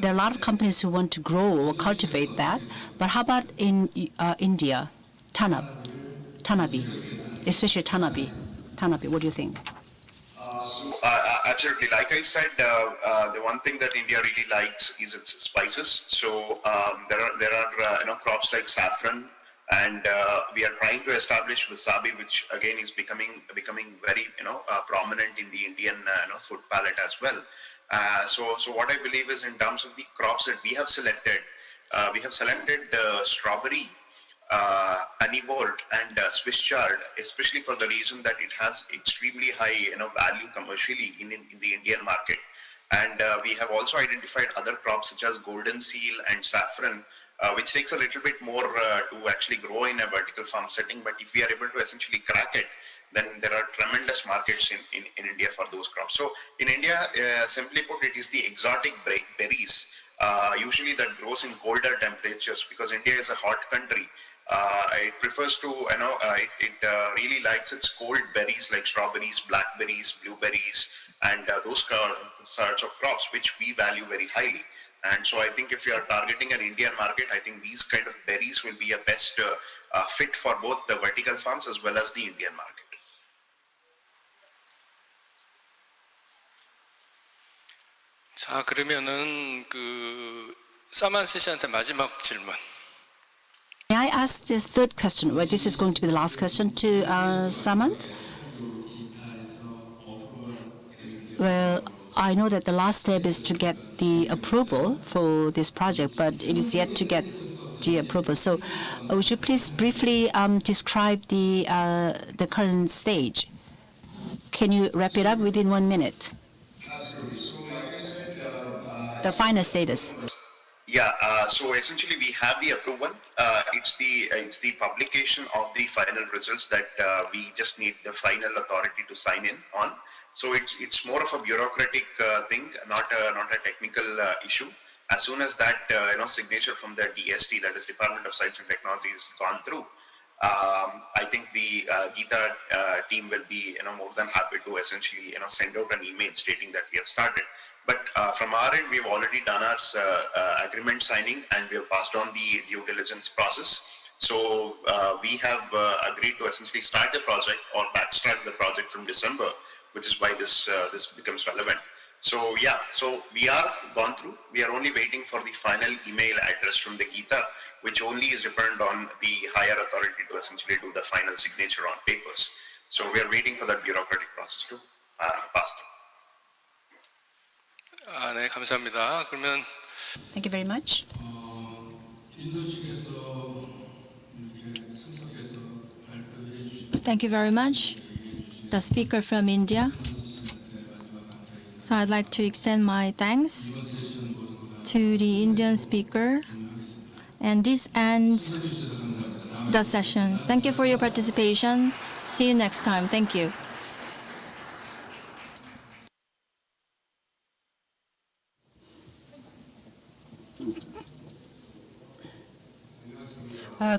there are a lot of companies who want to grow or cultivate that. But how about in India, Tanabe, especially Tanabe? Tanabe, what do you think? Absolutely. Like I said, the one thing that India really likes is its spices. So there are crops like saffron, and we are trying to establish wasabi, which again is becoming very prominent in the Indian food palette as well. So what I believe is, in terms of the crops that we have selected strawberry, honey malt, and Swiss chard, especially for the reason that it has extremely high value commercially in the Indian market. And we have also identified other crops such as golden seal and saffron, which takes a little bit more to actually grow in a vertical farm setting. But if we are able to essentially crack it, then there are tremendous markets in India for those crops. So in India, simply put, it is the exotic berries, usually that grows in colder temperatures, because India is a hot country. It prefers to, it really likes its cold berries like strawberries, blackberries, blueberries, and those sorts of crops, which we value very highly. And so I think if you are targeting an Indian market, I think these kind of berries will be a best fit for both the vertical farms as well as the Indian market. 자, 그러면은 사만스 씨한테 마지막 질문. May I ask the third question? Well, this is going to be the last question to Samant. Well, I know that the last step is to get the approval for this project, but it is yet to get the approval. So, would you please briefly describe the current stage? Can you wrap it up within 1 minute? The final status. Yeah, so essentially we have the approval. It's the publication of the final results that we just need the final authority to sign in on. So it's more of a bureaucratic thing, not a technical issue. As soon as that signature from the DST, that is Department of Science and Technology, is gone through, I think the Geeta team will be more than happy to essentially send out an email stating that we have started. But from our end, we've already done our agreement signing, and we have passed on the due diligence process. So we have agreed to essentially start the project or backstart the project from December, which is why this becomes relevant. So yeah, so we are gone through. We are only waiting for the final email address from the Geeta, which only is dependent on the higher authority to essentially do the final signature on papers. So we are waiting for that bureaucratic process to pass through. 네, 감사합니다. 그러면 Thank you very much. Thank you very much, the speaker from India. So I'd like to extend my thanks to the Indian speaker. And this ends the session. Thank you for your participation. See you next time. Thank you.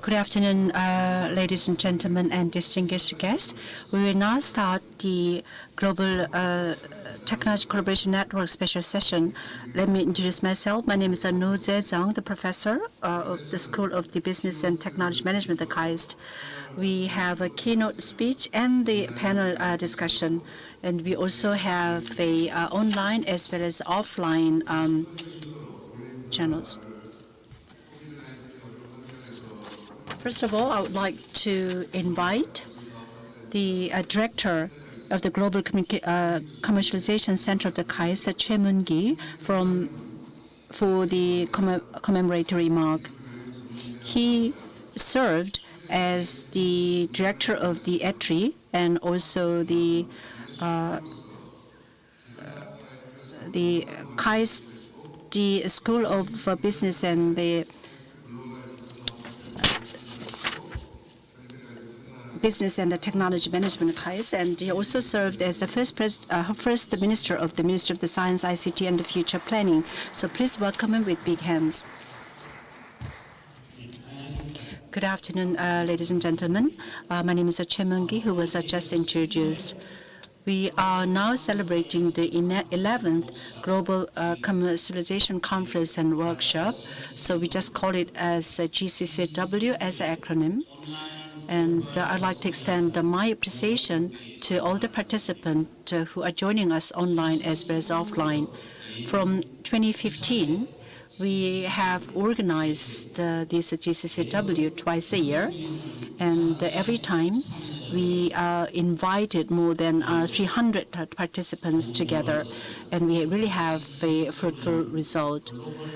Good afternoon, ladies and gentlemen, and distinguished guests. We will now start the Global Technology Collaboration Network special session. Let me introduce myself. My name is No Zezang, the professor of the School of the Business and Technology Management at KAIST. We have a keynote speech and the panel discussion, and we also have a online as well as offline channels. First of all, I would like to invite the director of the Global Commercialization Center of the KAIST, Choi Mun-Kee, for the commemorative remark. He served as the director of the ETRI and also the KAIST, the School of Business and the Business and the Technology Management KAIST, and he also served as the first minister of the Ministry of the Science, ICT, and the Future Planning. So please welcome him with big hands. Good afternoon, ladies and gentlemen. My name is Choi Mun-Kee, who was just introduced. We are now celebrating the 11th Global Commercialization Conference and Workshop. So we just call it as GCCW as an acronym. And I'd like to extend my appreciation to all the participants who are joining us online as well as offline. From 2015, we have organized this GCCW twice a year, and every time we invited more than 300 participants together, and we really have a fruitful result.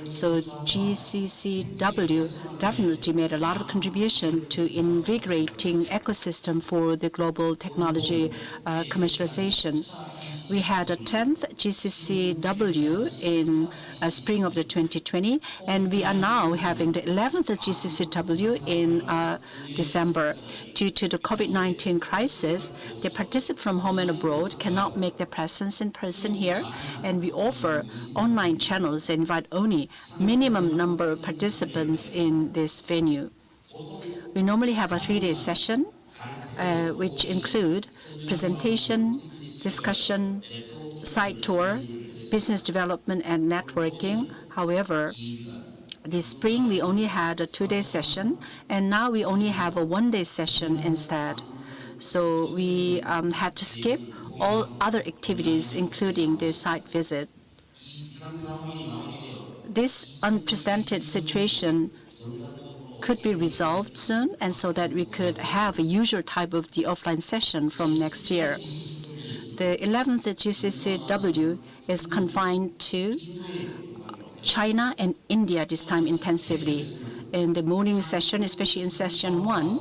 So GCCW definitely made a lot of contribution to invigorating ecosystem for the global technology commercialization. We had a 10th GCCW in spring of the 2020, and we are now having the 11th GCCW in December. Due to the COVID-19 crisis, the participants from home and abroad cannot make their presence in person here, and we offer online channels and invite only minimum number of participants in this venue. We normally have a 3-day session, which include presentation, discussion, site tour, business development, and networking. However, this spring we only had a 2-day session, and now we only have a 1-day session instead. So we had to skip all other activities, including the site visit. This unprecedented situation could be resolved soon, and so that we could have a usual type of the offline session from next year. The 11th GCCW is confined to China and India this time intensively. In the morning session, especially in session 1,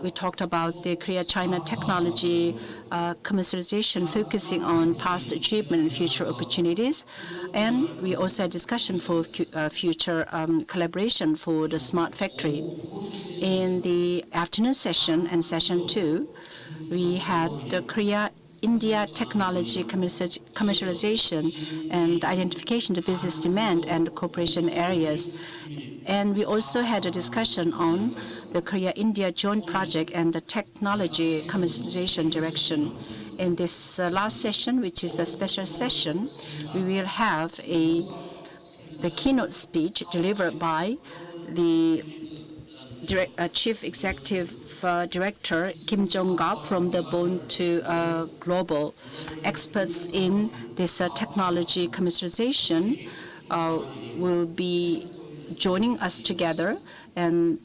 we talked about the Korea-China technology commercialization, focusing on past achievement and future opportunities. And we also had discussion for future collaboration for the smart factory. In the afternoon session and session 2, we had the Korea-India technology commercialization and identification of the business demand and cooperation areas. And we also had a discussion on the Korea-India joint project and the technology commercialization direction. In this last session, which is the special session, we will have the keynote speech delivered by the Chief Executive Director Kim Jongkap from the Bone to Global. Experts in this technology commercialization will be joining us together, and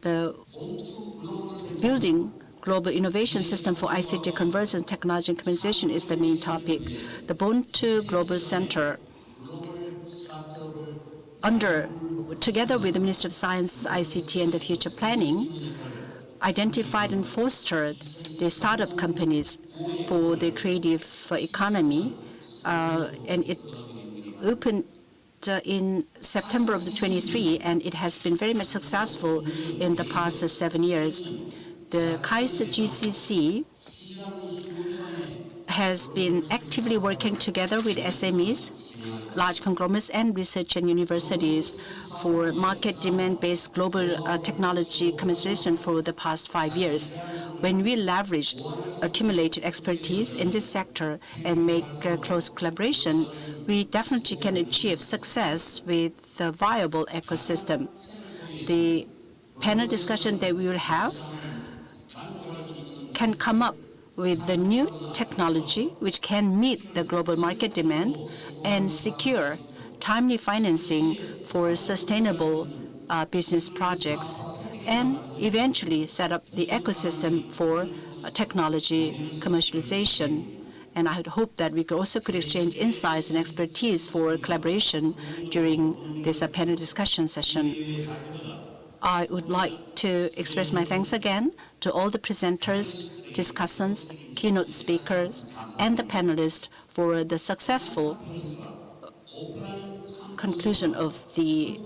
building global innovation system for ICT conversion, technology and communication is the main topic. The Bone to Global Center, together with the Ministry of Science, ICT and the Future Planning, identified and fostered the startup companies for the creative economy, and it opened in September of the 23, and it has been very much successful in the past 7 years. The KAIST GCC has been actively working together with SMEs, large conglomerates, and research and universities for market demand-based global technology commercialization for the past 5 years. When we leverage accumulated expertise in this sector and make close collaboration, we definitely can achieve success with a viable ecosystem. The panel discussion that we will have can come up with the new technology which can meet the global market demand and secure timely financing for sustainable business projects, and eventually set up the ecosystem for technology commercialization. And I hope that we also could exchange insights and expertise for collaboration during this panel discussion session. I would like to express my thanks again to all the presenters, discussants, keynote speakers, and the panelists for the successful conclusion of the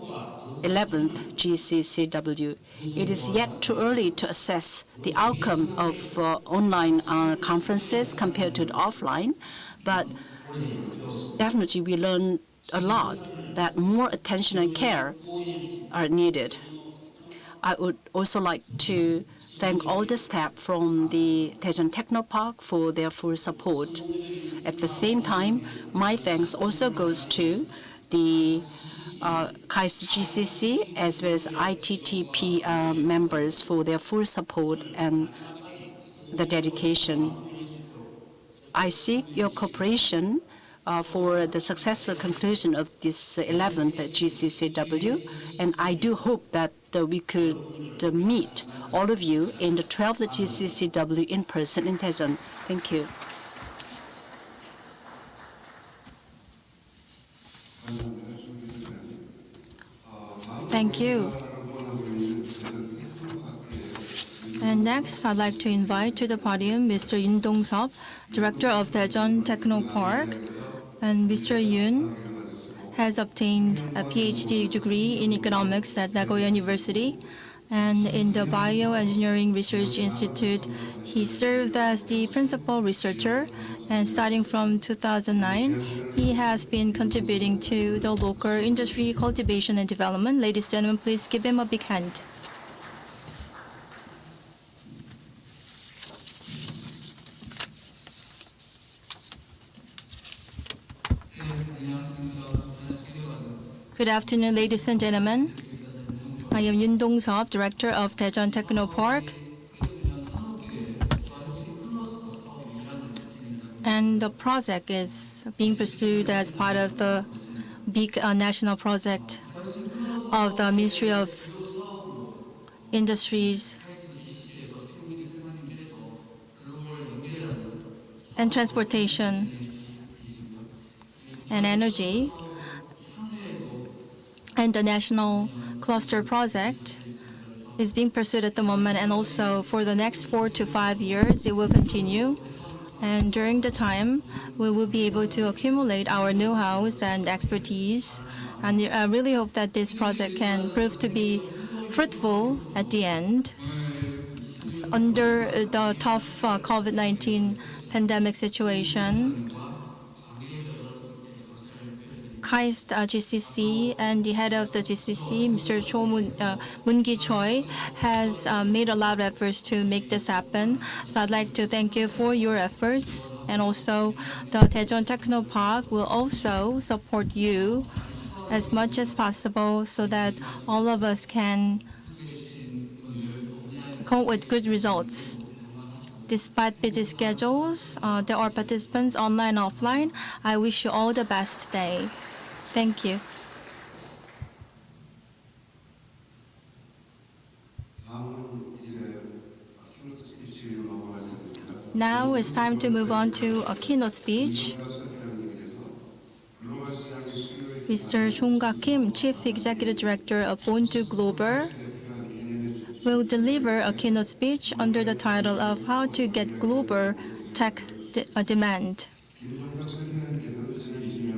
11th GCCW. It is yet too early to assess the outcome of online conferences compared to the offline, but definitely we learned a lot that more attention and care are needed. I would also like to thank all the staff from the Daejeon Technopark for their full support. At the same time, my thanks also goes to the KAIST GCC as well as ITTP members for their full support and the dedication. I seek your cooperation for the successful conclusion of this 11th GCCW, and I do hope that we could meet all of you in the 12th GCCW in person in Daejeon. Thank you. Thank you. And next, I'd like to invite to the podium Mr. Yoon Dong-seop, Director of Daejeon Technopark. And Mr. Yoon has obtained a PhD degree in economics at Nagoya University. And in the Bioengineering Research Institute, he served as the principal researcher. And starting from 2009, he has been contributing to the local industry cultivation and development. Ladies and gentlemen, please give him a big hand. Good afternoon, ladies and gentlemen. I am Yoon Dong-seop, Director of Daejeon Technopark. And the project is being pursued as part of the big national project of the Ministry of Industries and Transportation and Energy. And the National Cluster Project is being pursued at the moment, and also for the next 4 to 5 years, it will continue. And during the time, we will be able to accumulate our know-how and expertise. And I really hope that this project can prove to be fruitful at the end. Under the tough COVID-19 pandemic situation, KAIST GCC and the head of the GCC, Mr. Mun-Kee Choi, has made a lot of efforts to make this happen. So I'd like to thank you for your efforts. And also, the Daejeon Technopark will also support you as much as possible so that all of us can come up with good results. Despite busy schedules, there are participants online and offline. I wish you all the best day. Thank you. Now it's time to move on to a keynote speech. Mr. Jongkap, Chief Executive Director of Born2 Global, will deliver a keynote speech under the title of How to Get Global Tech Demand.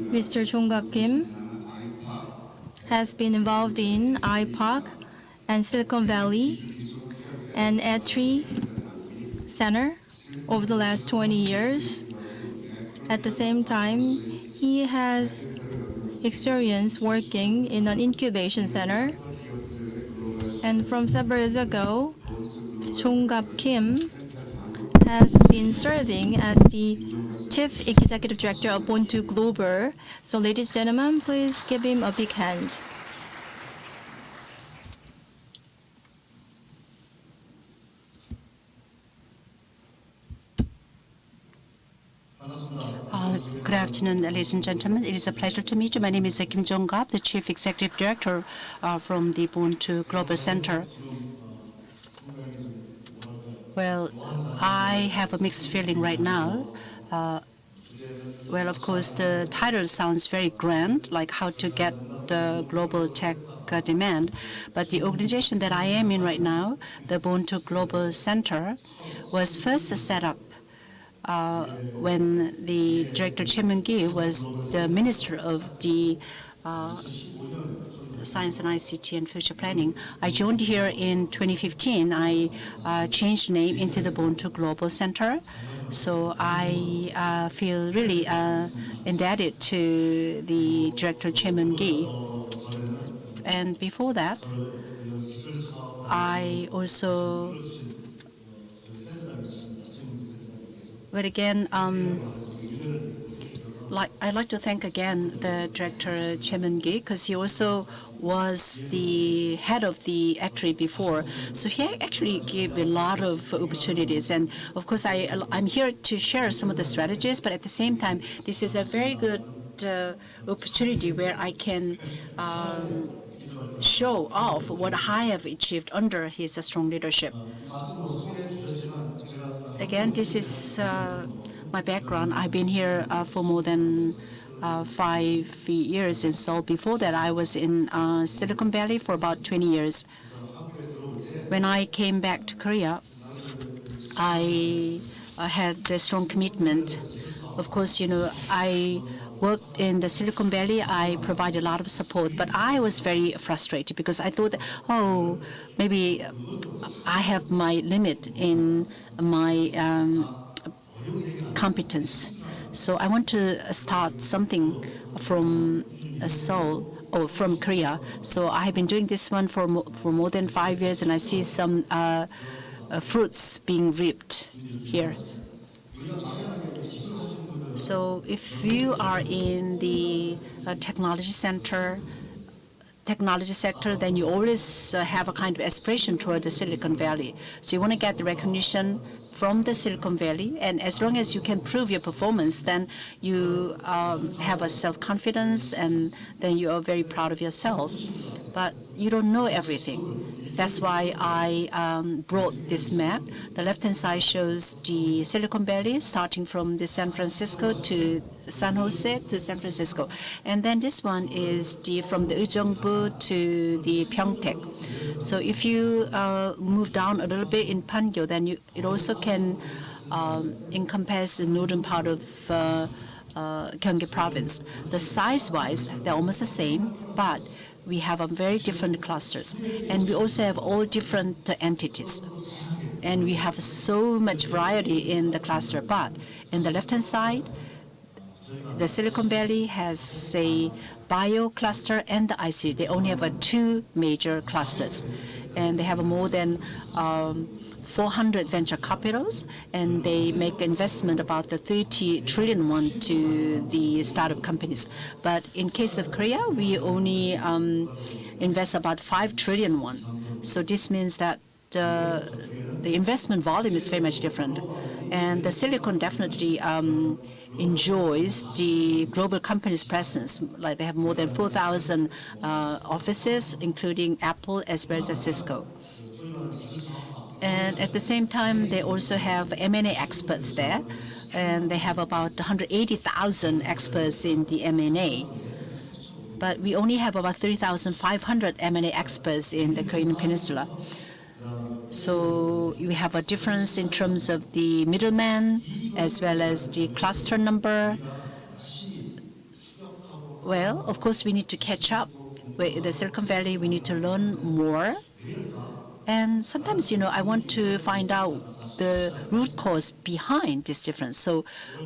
Mr. Jongkap has been involved in IPOC and Silicon Valley and Tree Center over the last 20 years. At the same time, he has experience working in an incubation center. And from several years ago, Jongkap has been serving as the Chief Executive Director of Born2 Global. So ladies and gentlemen, please give him a big hand. Good afternoon, ladies and gentlemen. It is a pleasure to meet you. My name is Kim Jongkap, the Chief Executive Director from the Born2 Global Center. Well, I have a mixed feeling right now. Well, of course, the title sounds very grand, like how to get the global tech demand. But the organization that I am in right now, the Born2 Global Center, was first set up when the Director Choi Mun-Kee was the Minister of the Science and ICT and Future Planning. I joined here in 2015. I changed the name into the Born2 Global Center. So I feel really indebted to the Director Choi Mun-Kee. And before that, I also, but again, I'd like to thank again the director Mun-Kee, because he also was the head of the actuary before. So he actually gave a lot of opportunities. And of course, I'm here to share some of the strategies, but at the same time, this is a very good opportunity where I can show off what I have achieved under his strong leadership. Again, this is my background. I've been here for more than 5 years in Seoul. Before that, I was in Silicon Valley for about 20 years. When I came back to Korea, I had a strong commitment. Of course, I worked in the Silicon Valley. I provided a lot of support, but I was very frustrated because I thought, oh, maybe I have my limit in my competence. So I want to start something from Seoul or from Korea. So I have been doing this one for more than 5 years, and I see some fruits being reaped here. So if you are in the technology sector, then you always have a kind of aspiration toward the Silicon Valley. So you want to get the recognition from the Silicon Valley, and as long as you can prove your performance, then you have a self-confidence, and then you are very proud of yourself. But you don't know everything. That's why I brought this map. The left-hand side shows the Silicon Valley, starting from the San Francisco to San Jose to San Francisco. And then this one is from the Ujeongbu to the Pyeongtaek. So if you move down a little bit in Pangyo, then it also can encompass the northern part of Gyeonggi province. The size-wise, they're almost the same, but we have very different clusters. And we also have all different entities. And we have so much variety in the cluster. But in the left-hand side, the Silicon Valley has a bio cluster and the IC. They only have 2 major clusters. And they have more than 400 venture capitals, and they make investment about the 30 trillion won to the startup companies. But in case of Korea, we only invest about 5 trillion won. So this means that the investment volume is very much different. And the Silicon definitely enjoys the global companies' presence. Like they have more than 4,000 offices, including Apple as well as Cisco. And at the same time, they also have M&A experts there, and they have about 180,000 experts in the M&A. But we only have about 3,500 M&A experts in the Korean Peninsula. So you have a difference in terms of the middleman as well as the cluster number. Well, of course, we need to catch up. With the Silicon Valley, we need to learn more. And sometimes, I want to find out the root cause behind this difference. So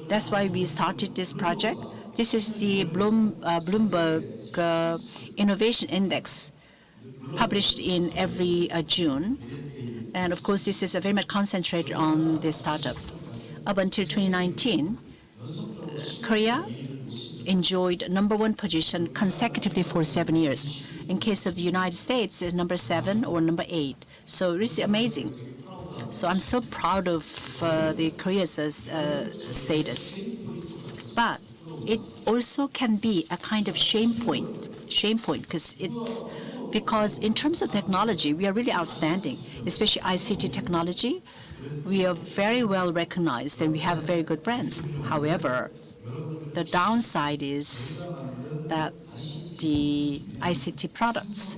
that's why we started this project. This is the Bloomberg Innovation Index, published in every June. And of course, this is very much concentrated on this startup. Up until 2019, Korea enjoyed #1 position consecutively for 7 years. In case of the United States, it's number 7 or number 8. So it's amazing. So I'm so proud of the Korea's status. But it also can be a kind of shame point, because in terms of technology, we are really outstanding, especially ICT technology. We are very well recognized, and we have very good brands. However, the downside is that the ICT products.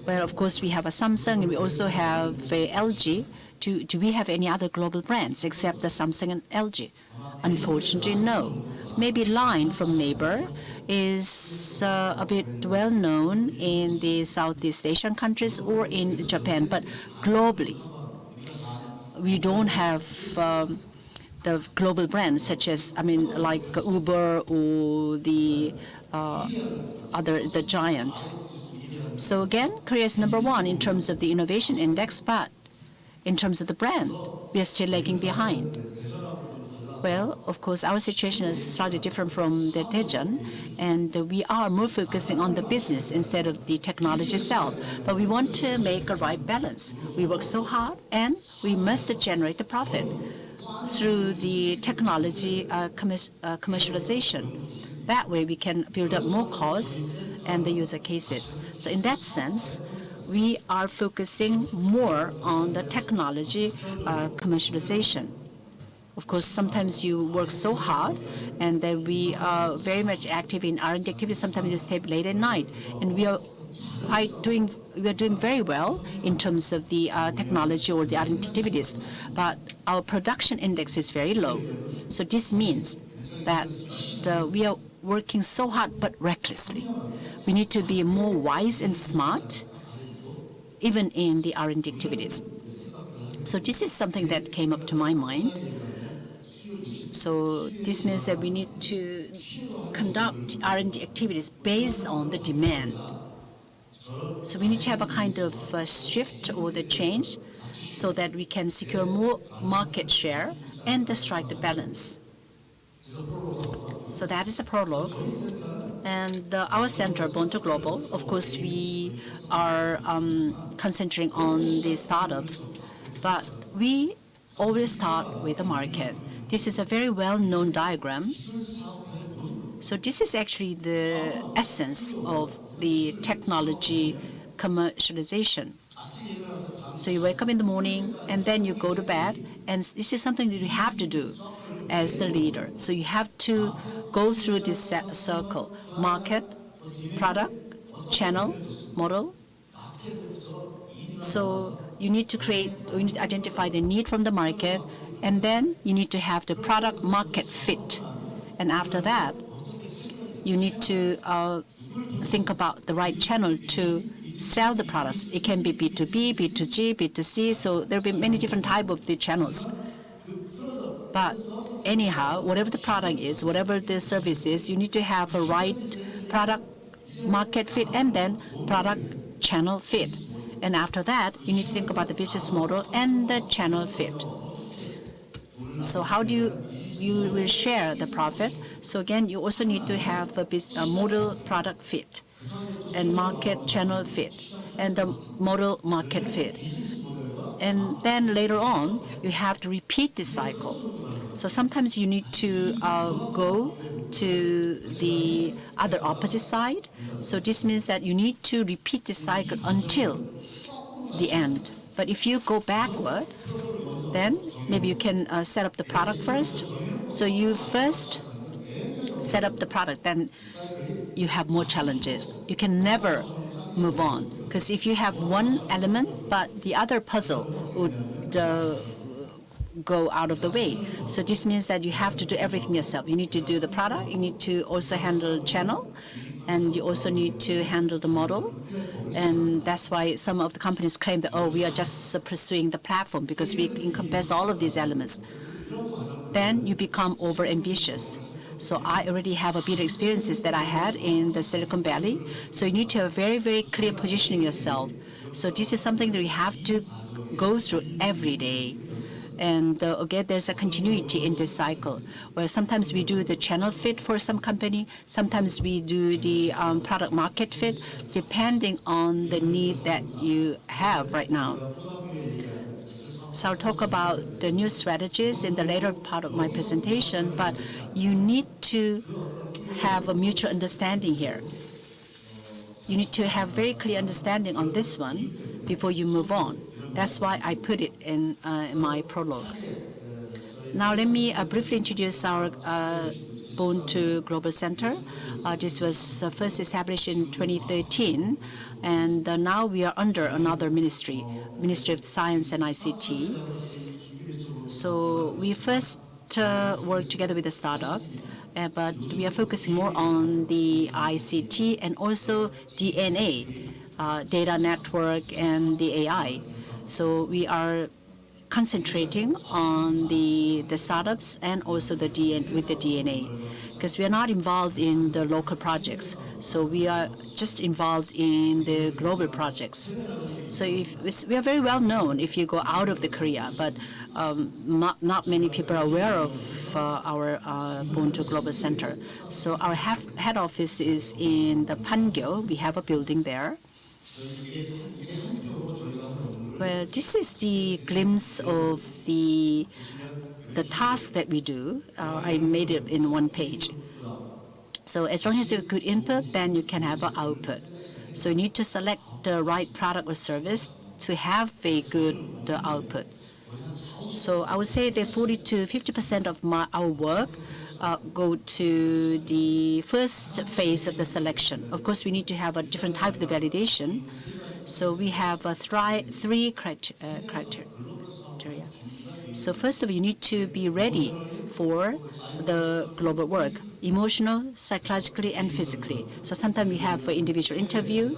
Well, of course, we have a Samsung, and we also have a LG. Do we have any other global brands except the Samsung and LG? Unfortunately, no. Maybe Line from Neighbor is a bit well known in the Southeast Asian countries or in Japan, but globally, we don't have the global brands such as, like Uber or the giant. So again, Korea is #1 in terms of the innovation index, but in terms of the brand, we are still lagging behind. Well, of course, our situation is slightly different from the Daejeon, and we are more focusing on the business instead of the technology itself. But we want to make a right balance. We work so hard, and we must generate the profit through the technology commercialization. That way, we can build up more cause and the user cases. So in that sense, we are focusing more on the technology commercialization. Of course, sometimes you work so hard, and then we are very much active in R&D activities. Sometimes you stay late at night, and we are doing very well in terms of the technology or the R&D activities. But our production index is very low. So this means that we are working so hard but recklessly. We need to be more wise and smart, even in the R&D activities. So this is something that came up to my mind. So this means that we need to conduct R&D activities based on the demand. So we need to have a kind of shift or the change so that we can secure more market share and strike the balance. So that is the prologue. And our center, Born to Global, of course, we are concentrating on the startups, but we always start with the market. This is a very well-known diagram. So this is actually the essence of the technology commercialization. So you wake up in the morning, and then you go to bed, and this is something that you have to do as the leader. So you have to go through this circle: market, product, channel, model. So you need to identify the need from the market, and then you need to have the product market fit. And after that, you need to think about the right channel to sell the products. It can be B2B, B2G, B2C, so there will be many different types of the channels. But anyhow, whatever the product is, whatever the service is, you need to have a right product market fit and then product channel fit. And after that, you need to think about the business model and the channel fit. So how do you will share the profit? So again, you also need to have a model product fit and market channel fit and the model market fit. And then later on, you have to repeat this cycle. So sometimes you need to go to the other opposite side. So this means that you need to repeat this cycle until the end. But if you go backward, then maybe you can set up the product first. So you first set up the product, then you have more challenges. You can never move on, because if you have one element, but the other puzzle would go out of the way. So this means that you have to do everything yourself. You need to do the product, you need to also handle channel, and you also need to handle the model. And that's why some of the companies claim that, oh, we are just pursuing the platform because we encompass all of these elements. Then you become over-ambitious. So I already have a bit of experiences that I had in the Silicon Valley. So you need to have very, very clear positioning yourself. So this is something that you have to go through every day. And again, there's a continuity in this cycle, where sometimes we do the channel fit for some company, sometimes we do the product market fit, depending on the need that you have right now. So I'll talk about the new strategies in the later part of my presentation, but you need to have a mutual understanding here. You need to have very clear understanding on this one before you move on. That's why I put it in my prologue. Now let me briefly introduce our Born to Global Center. This was first established in 2013, and now we are under another ministry, Ministry of Science and ICT. So we first worked together with a startup, but we are focusing more on the ICT and also DNA, data network, and the AI. So we are concentrating on the startups and also with the DNA, because we are not involved in the local projects. So we are just involved in the global projects. So we are very well known if you go out of the Korea, but not many people are aware of our Buntu Global Center. So our head office is in the Pangyo. We have a building there. Well, this is the glimpse of the task that we do. I made it in one page. So as long as you have good input, then you can have an output. So you need to select the right product or service to have a good output. So I would say that 40 to 50% of our work go to the first phase of the selection. Of course, we need to have a different type of validation. So we have three criteria. So first of all, you need to be ready for the global work, emotional, psychologically, and physically. So sometimes we have an individual interview,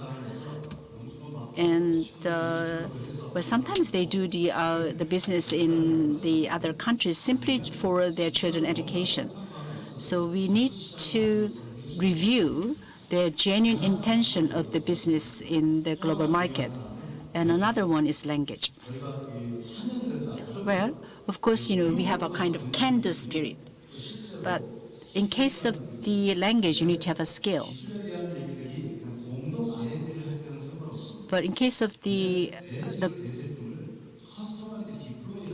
and well, sometimes they do the business in the other countries simply for their children education. So we need to review the genuine intention of the business in the global market. And another one is language. Well, of course, we have a kind of can-do spirit. But in case of the language, you need to have a skill. But in case of the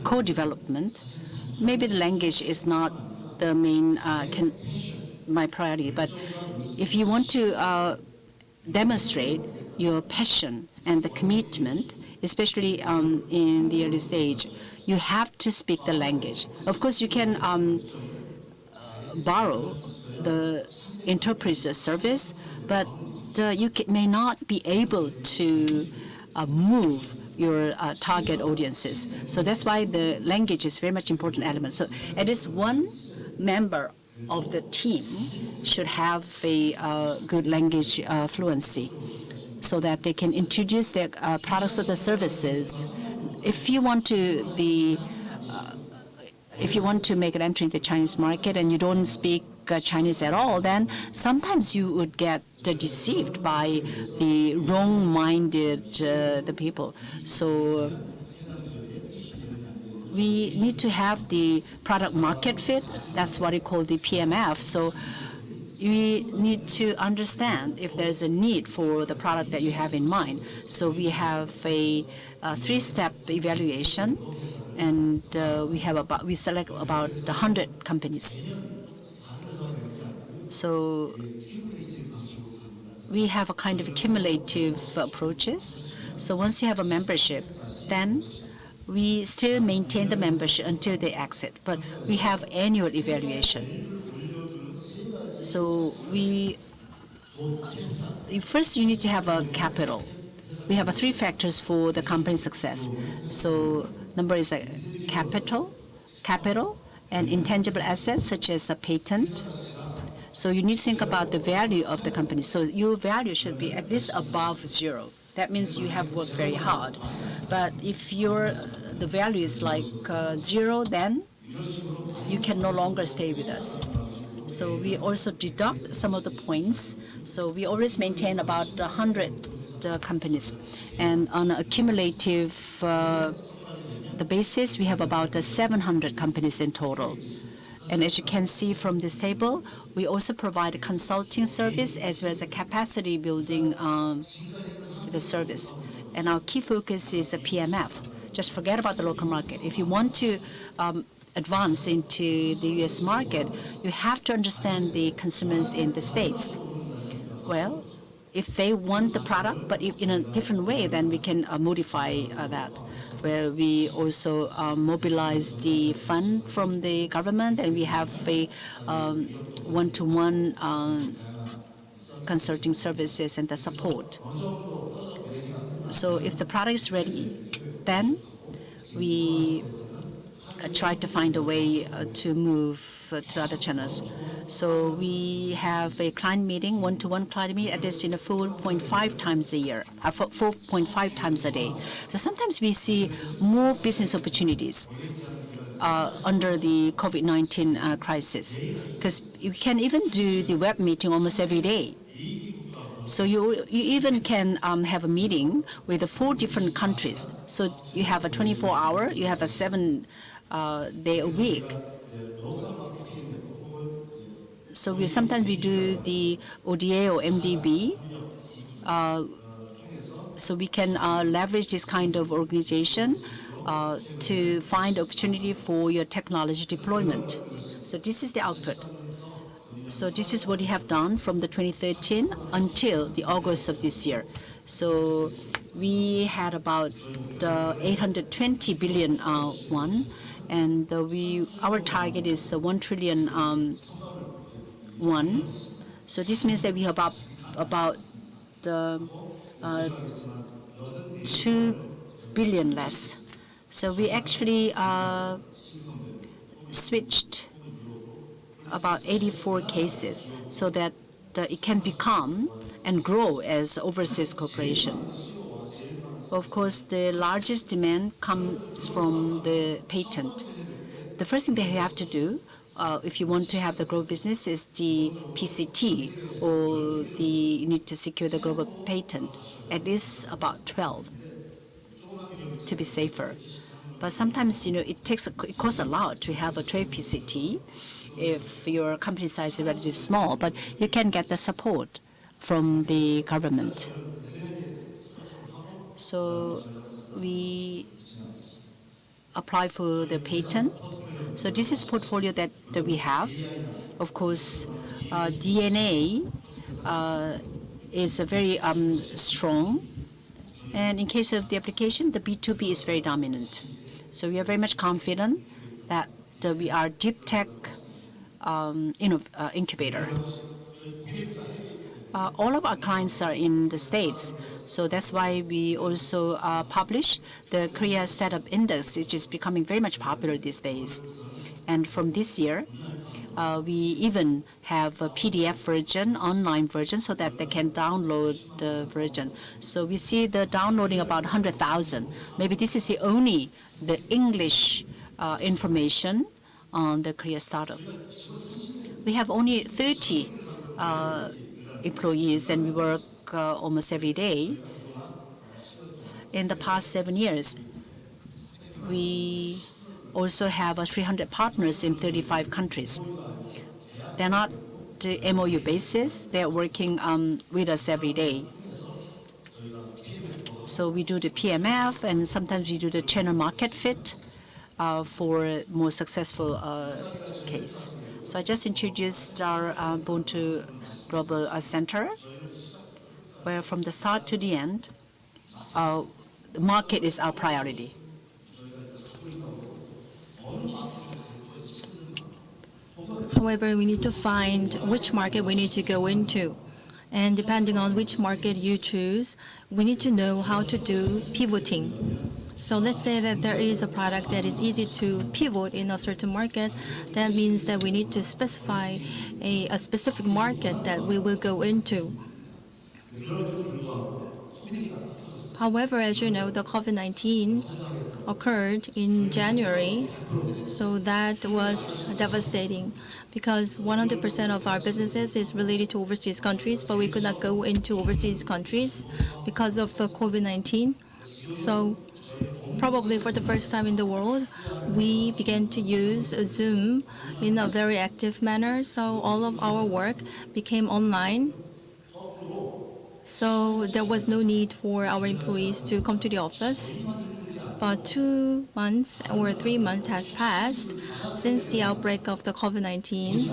co-development, maybe the language is not the main my priority. But if you want to demonstrate your passion and the commitment, especially in the early stage, you have to speak the language. Of course, you can borrow the interpreter service, but you may not be able to move your target audiences. So that's why the language is very much important element. So at least one member of the team should have a good language fluency so that they can introduce their products or the services. If you want to make an entry in the Chinese market and you don't speak Chinese at all, then sometimes you would get deceived by the wrong-minded the people. So we need to have the product market fit. That's what we call the PMF. So we need to understand if there's a need for the product that you have in mind. So we have a three-step evaluation, and we select about 100 companies. So we have a kind of cumulative approaches. So once you have a membership, then we still maintain the membership until they exit. But we have annual evaluation. So first you need to have a capital. We have three factors for the company success. So number is capital, and intangible assets such as a patent. So you need to think about the value of the company. So your value should be at least above 0. That means you have worked very hard. But if the value is like 0, then you can no longer stay with us. So we also deduct some of the points. So we always maintain about 100 companies. And on a cumulative the basis, we have about 700 companies in total. And as you can see from this table, we also provide a consulting service as well as a capacity building the service. And our key focus is a PMF. Just forget about the local market. If you want to advance into the U.S. market, you have to understand the consumers in the States. Well, if they want the product, but in a different way, then we can modify that. Where we also mobilize the fund from the government, and we have a one-to-one consulting services and the support. So if the product is ready, then we try to find a way to move to other channels. So we have a client meeting, one-to-one client meeting, at least 4.5 times a year, 4.5 times a day. So sometimes we see more business opportunities under the COVID-19 crisis, because you can even do the web meeting almost every day. So you even can have a meeting with 4 different countries. So you have a 24-hour, you have a 7-day a week. So sometimes we do the ODA or MDB. So we can leverage this kind of organization to find opportunity for your technology deployment. So this is the output. So this is what we have done from the 2013 until the August of this year. So we had about 820 billion won, and our target is 1 trillion won. So this means that we have about 2 billion less. So we actually switched about 84 cases so that it can become and grow as overseas cooperation. Of course, the largest demand comes from the patent. The first thing that you have to do if you want to have the global business is the PCT, or you need to secure the global patent, at least about 12 to be safer. But sometimes, it costs a lot to have a trade PCT if your company size is relatively small, but you can get the support from the government. So we apply for the patent. So this is portfolio that we have. Of course, DNA is very strong. And in case of the application, the B2B is very dominant. So we are very much confident that we are deep tech incubator. All of our clients are in the States, so that's why we also publish the Korea Startup Index, which is becoming very much popular these days. And from this year, we even have a PDF version, online version, so that they can download the version. So we see the downloading about 100,000. Maybe this is the English information on the Korea startup. We have only 30 employees, and we work almost every day. In the past 7 years, we also have 300 partners in 35 countries. They're not the MOU basis. They're working with us every day. So we do the PMF, and sometimes we do the channel market fit for a more successful case. So I just introduced our Ubuntu Global Center, where from the start to the end, the market is our priority. However, we need to find which market we need to go into. And depending on which market you choose, we need to know how to do pivoting. So let's say that there is a product that is easy to pivot in a certain market. That means that we need to specify a specific market that we will go into. However, as you know, the COVID-19 occurred in January, so that was devastating because 100% of our businesses is related to overseas countries, but we could not go into overseas countries because of the COVID-19. So probably for the first time in the world, we began to use Zoom in a very active manner, so all of our work became online. So there was no need for our employees to come to the office. But 2 months or 3 months has passed since the outbreak of the COVID-19.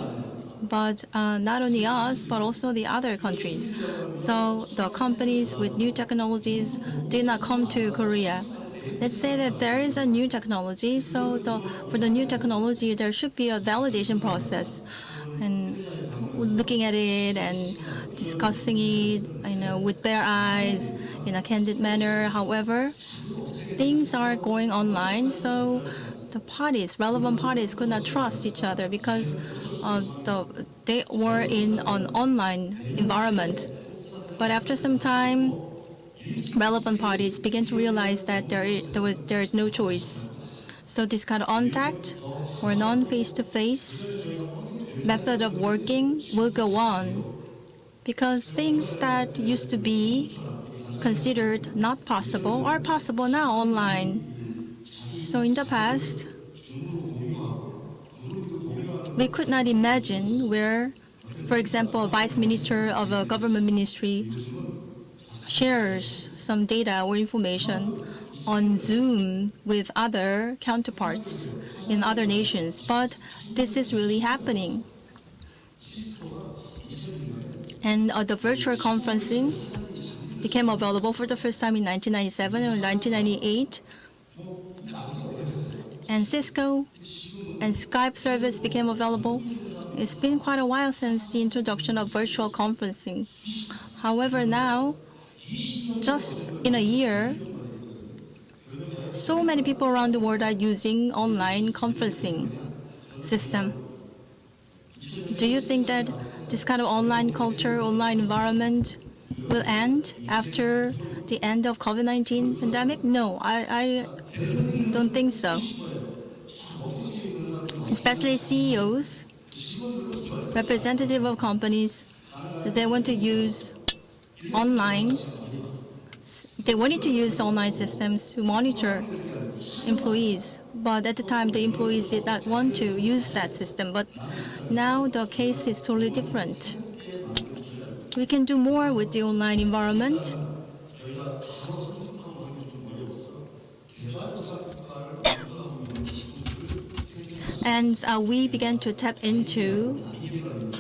But not only us, but also the other countries. So the companies with new technologies did not come to Korea. Let's say that there is a new technology. So for the new technology, there should be a validation process. And looking at it and discussing it, with bare eyes, in a candid manner. However, things are going online, so the relevant parties could not trust each other because they were in an online environment. But after some time, relevant parties began to realize that there is no choice. So this kind of contact or non-face-to-face method of working will go on. because things that used to be considered not possible are possible now online. So in the past, we could not imagine where, for example, a vice minister of a government ministry shares some data or information on Zoom with other counterparts in other nations. But this is really happening. And the virtual conferencing became available for the first time in 1997 or 1998. And Cisco and Skype service became available. It's been quite a while since the introduction of virtual conferencing. However, now, just in a year, so many people around the world are using online conferencing system. Do you think that this kind of online culture, online environment will end after the end of COVID-19 pandemic? No, I don't think so. Especially CEOs, representative of companies, they want to use online. They wanted to use online systems to monitor employees, but at the time the employees did not want to use that system. But now the case is totally different. We can do more with the online environment. And we began to tap into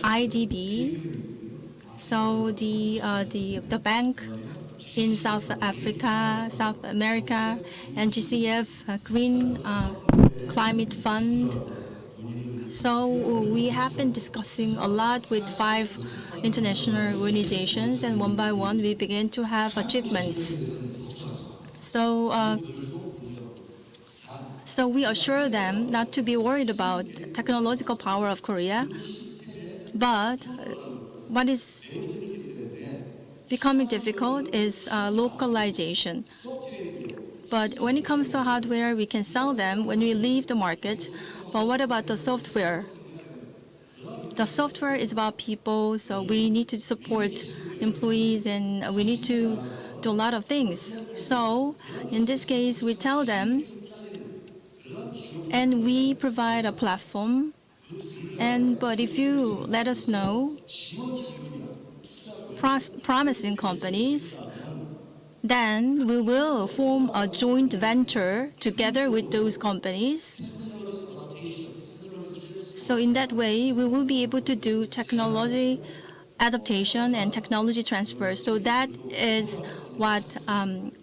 IDB. So the bank in South Africa, South America, and GCF, Green Climate Fund. So we have been discussing a lot with 5 international organizations, and one by one we began to have achievements. So we assure them not to be worried about technological power of Korea, but what is becoming difficult is localization. But when it comes to hardware, we can sell them when we leave the market. But what about the software? The software is about people, so we need to support employees and we need to do a lot of things. So in this case, we tell them and we provide a platform. But if you let us know promising companies, then we will form a joint venture together with those companies. So in that way, we will be able to do technology adaptation and technology transfer. So that is what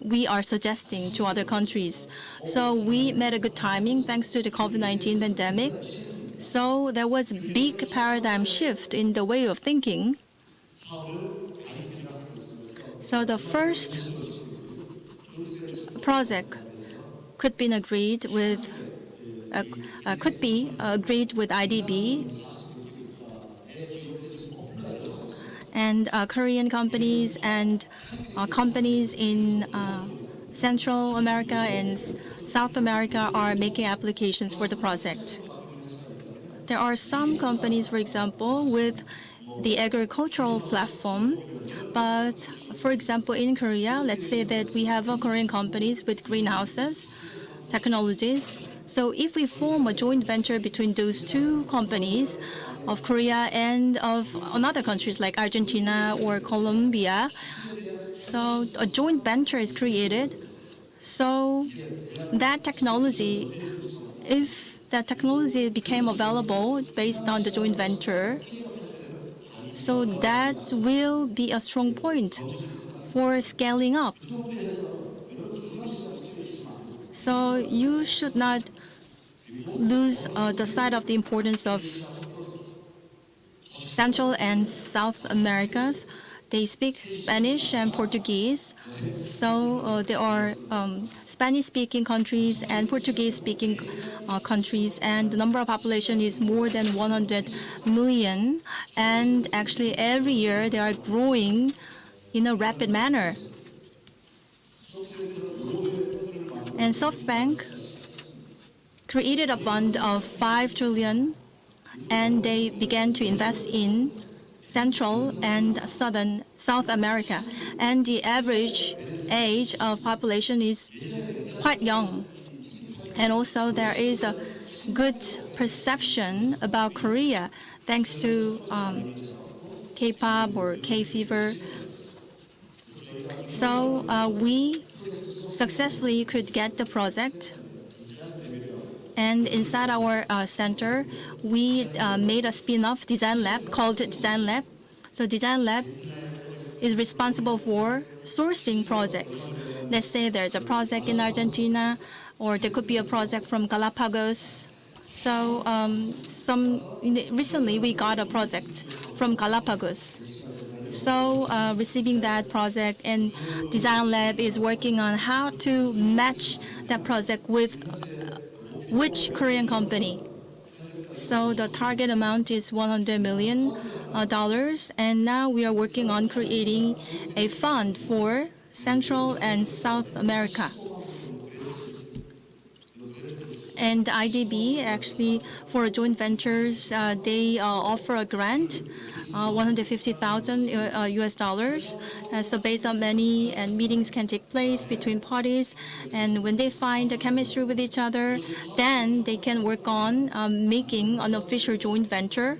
we are suggesting to other countries. So we made a good timing thanks to the COVID-19 pandemic. So there was a big paradigm shift in the way of thinking. So the first project could be agreed with IDB and Korean companies and companies in Central America and South America are making applications for the project. There are some companies, for example, with the agricultural platform, but for example, in Korea, let's say that we have Korean companies with greenhouses, technologies. So if we form a joint venture between those two companies of Korea and of other countries like Argentina or Colombia, so a joint venture is created. So that technology, if that technology became available based on the joint venture, so that will be a strong point for scaling up. So you should not lose the sight of the importance of Central and South Americas. They speak Spanish and Portuguese. So there are Spanish-speaking countries and Portuguese-speaking countries, and the number of population is more than 100 million. And actually, every year they are growing in a rapid manner. And SoftBank created a fund of 5 trillion, and they began to invest in Central and South America, and the average age of population is quite young. And also there is a good perception about Korea thanks to K-pop or K-fever. So we successfully could get the project. And inside our center, we made a spin-off design lab called Design Lab. So Design Lab is responsible for sourcing projects. Let's say there's a project in Argentina, or there could be a project from Galapagos. So recently we got a project from Galapagos. So receiving that project, and Design Lab is working on how to match that project with which Korean company. So the target amount is $100 million, and now we are working on creating a fund for Central and South America. And IDB, actually, for joint ventures, they offer a grant, $150,000 US dollars. So based on many and meetings can take place between parties, and when they find a chemistry with each other, then they can work on making an official joint venture,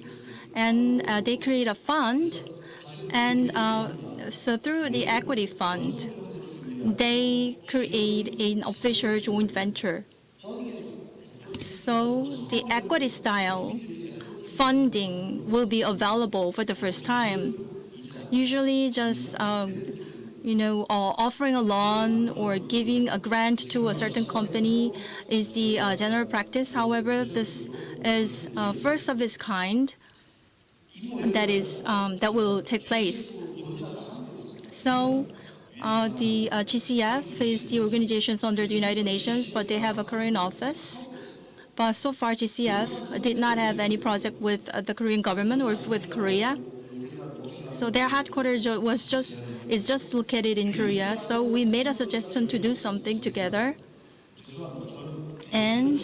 and they create a fund, and so through the equity fund, they create an official joint venture. So the equity style funding will be available for the first time. Usually just offering a loan or giving a grant to a certain company is the general practice. However, this is first of its kind that will take place. So the GCF is the organizations under the United Nations, but they have a Korean office. But so far, GCF did not have any project with the Korean government or with Korea. So their headquarters is just located in Korea. So we made a suggestion to do something together. And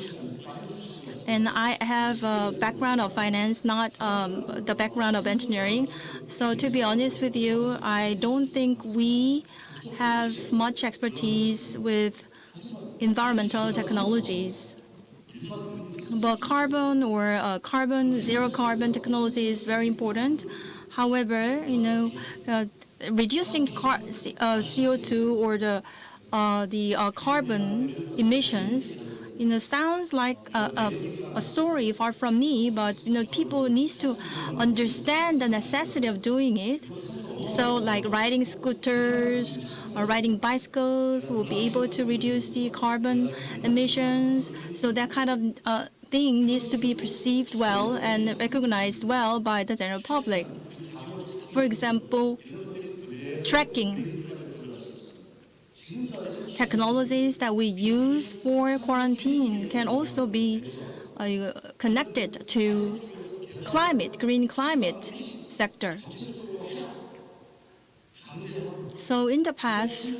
I have a background of finance, not the background of engineering. So to be honest with you, I don't think we have much expertise with environmental technologies. But carbon or zero carbon technology is very important. However, reducing CO2 or the carbon emissions, sounds like a story far from me. But people need to understand the necessity of doing it. So, like riding scooters or riding bicycles will be able to reduce the carbon emissions. So that kind of thing needs to be perceived well and recognized well by the general public. For example, tracking technologies that we use for quarantine can also be connected to green climate sector. So in the past,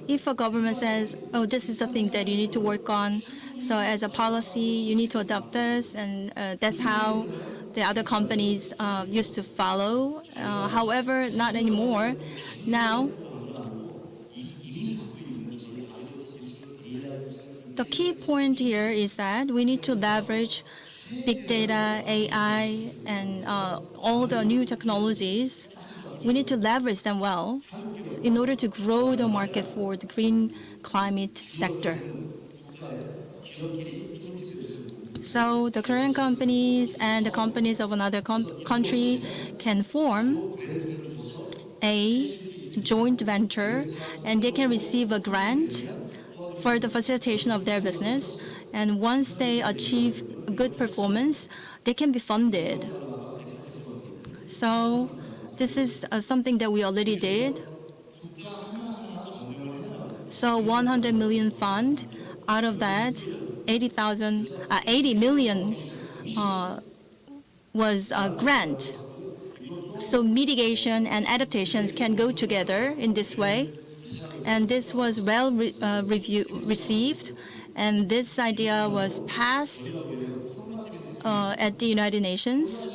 if a government says, oh, this is the thing that you need to work on, so as a policy, you need to adopt this, and that's how the other companies used to follow. However, not anymore. Now, the key point here is that we need to leverage big data, AI, and all the new technologies. We need to leverage them well in order to grow the market for the green climate sector. So the Korean companies and the companies of another country can form a joint venture, and they can receive a grant for the facilitation of their business. And once they achieve good performance, they can be funded. So this is something that we already did. So 100 million fund, out of that, 80 million was a grant. So mitigation and adaptations can go together in this way. And this was well received. And this idea was passed at the United Nations.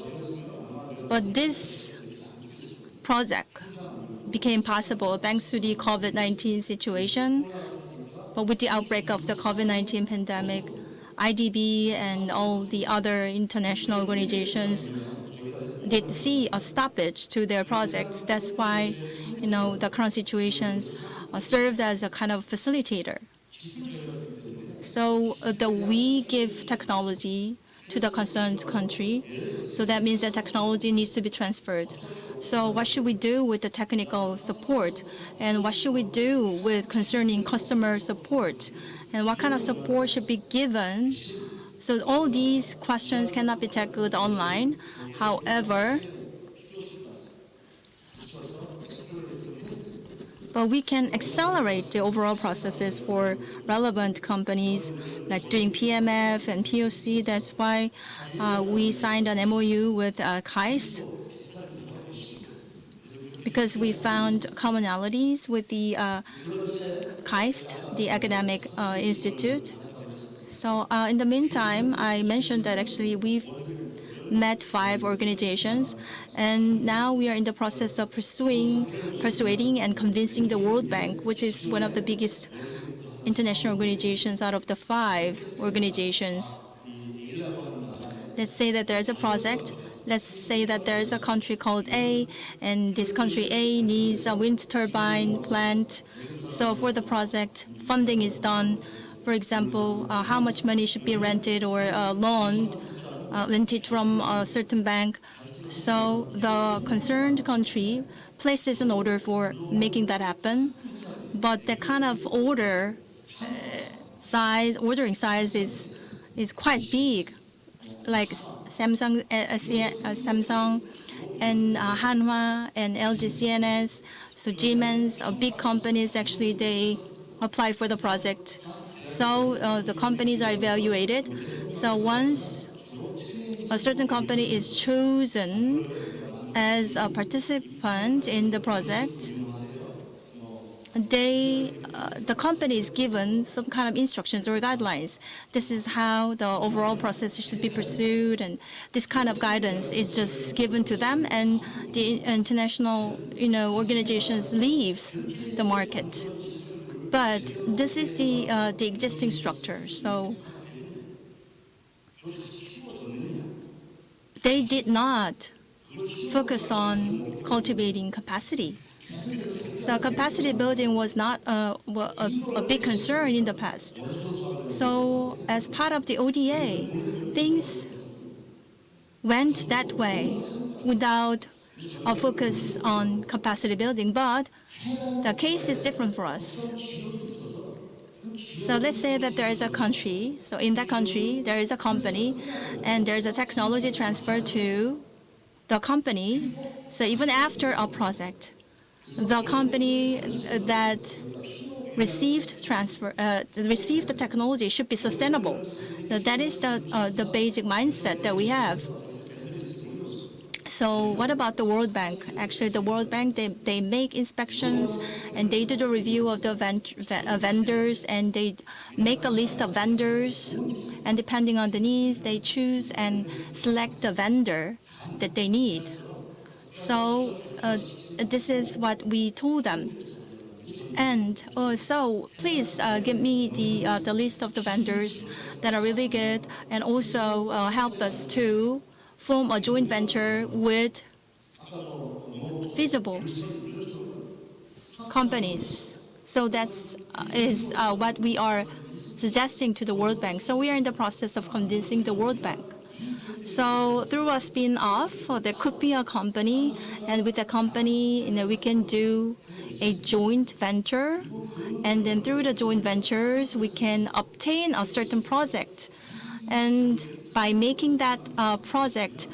But this project became possible thanks to the COVID-19 situation. But with the outbreak of the COVID-19 pandemic, IDB and all the other international organizations did see a stoppage to their projects. That's why, the current situations served as a kind of facilitator. So we give technology to the concerned country. So that means that technology needs to be transferred. So what should we do with the technical support? And what should we do with concerning customer support? And what kind of support should be given? So all these questions cannot be tackled online. However, but we can accelerate the overall processes for relevant companies, like doing PMF and POC. That's why we signed an MOU with KAIST, because we found commonalities with the KAIST, the academic institute. So in the meantime, I mentioned that actually we've met 5 organizations, and now we are in the process of persuading and convincing the World Bank, which is one of the biggest international organizations out of the 5 organizations. Let's say that there's a project. Let's say that there is a country called A, and this country A needs a wind turbine plant. So for the project, funding is done. For example, how much money should be rented or loaned, rented from a certain bank. So the concerned country places an order for making that happen. But the kind of ordering size is quite big, like Samsung and Hanwha and LG CNS. So Siemens, big companies, actually they apply for the project. So the companies are evaluated. So once a certain company is chosen as a participant in the project, the company is given some kind of instructions or guidelines. This is how the overall process should be pursued, and this kind of guidance is just given to them, and the international organizations leaves the market. But this is the existing structure. So they did not focus on cultivating capacity. So capacity building was not a big concern in the past. So as part of the ODA, things went that way without a focus on capacity building. But the case is different for us. So let's say that there is a country. So in that country, there is a company, and there is a technology transfer to the company. So even after a project, the company that received the technology should be sustainable. That is the basic mindset that we have. So what about the World Bank? Actually, the World Bank, they make inspections, and they do the review of the vendors, and they make a list of vendors, and depending on the needs, they choose and select the vendor that they need. So this is what we told them. And so please give me the list of the vendors that are really good, and also help us to form a joint venture with feasible companies. So that's what we are suggesting to the World Bank. So we are in the process of convincing the World Bank. So through a spin-off, there could be a company, and with the company, we can do a joint venture, and then through the joint ventures, we can obtain a certain project. And by making that project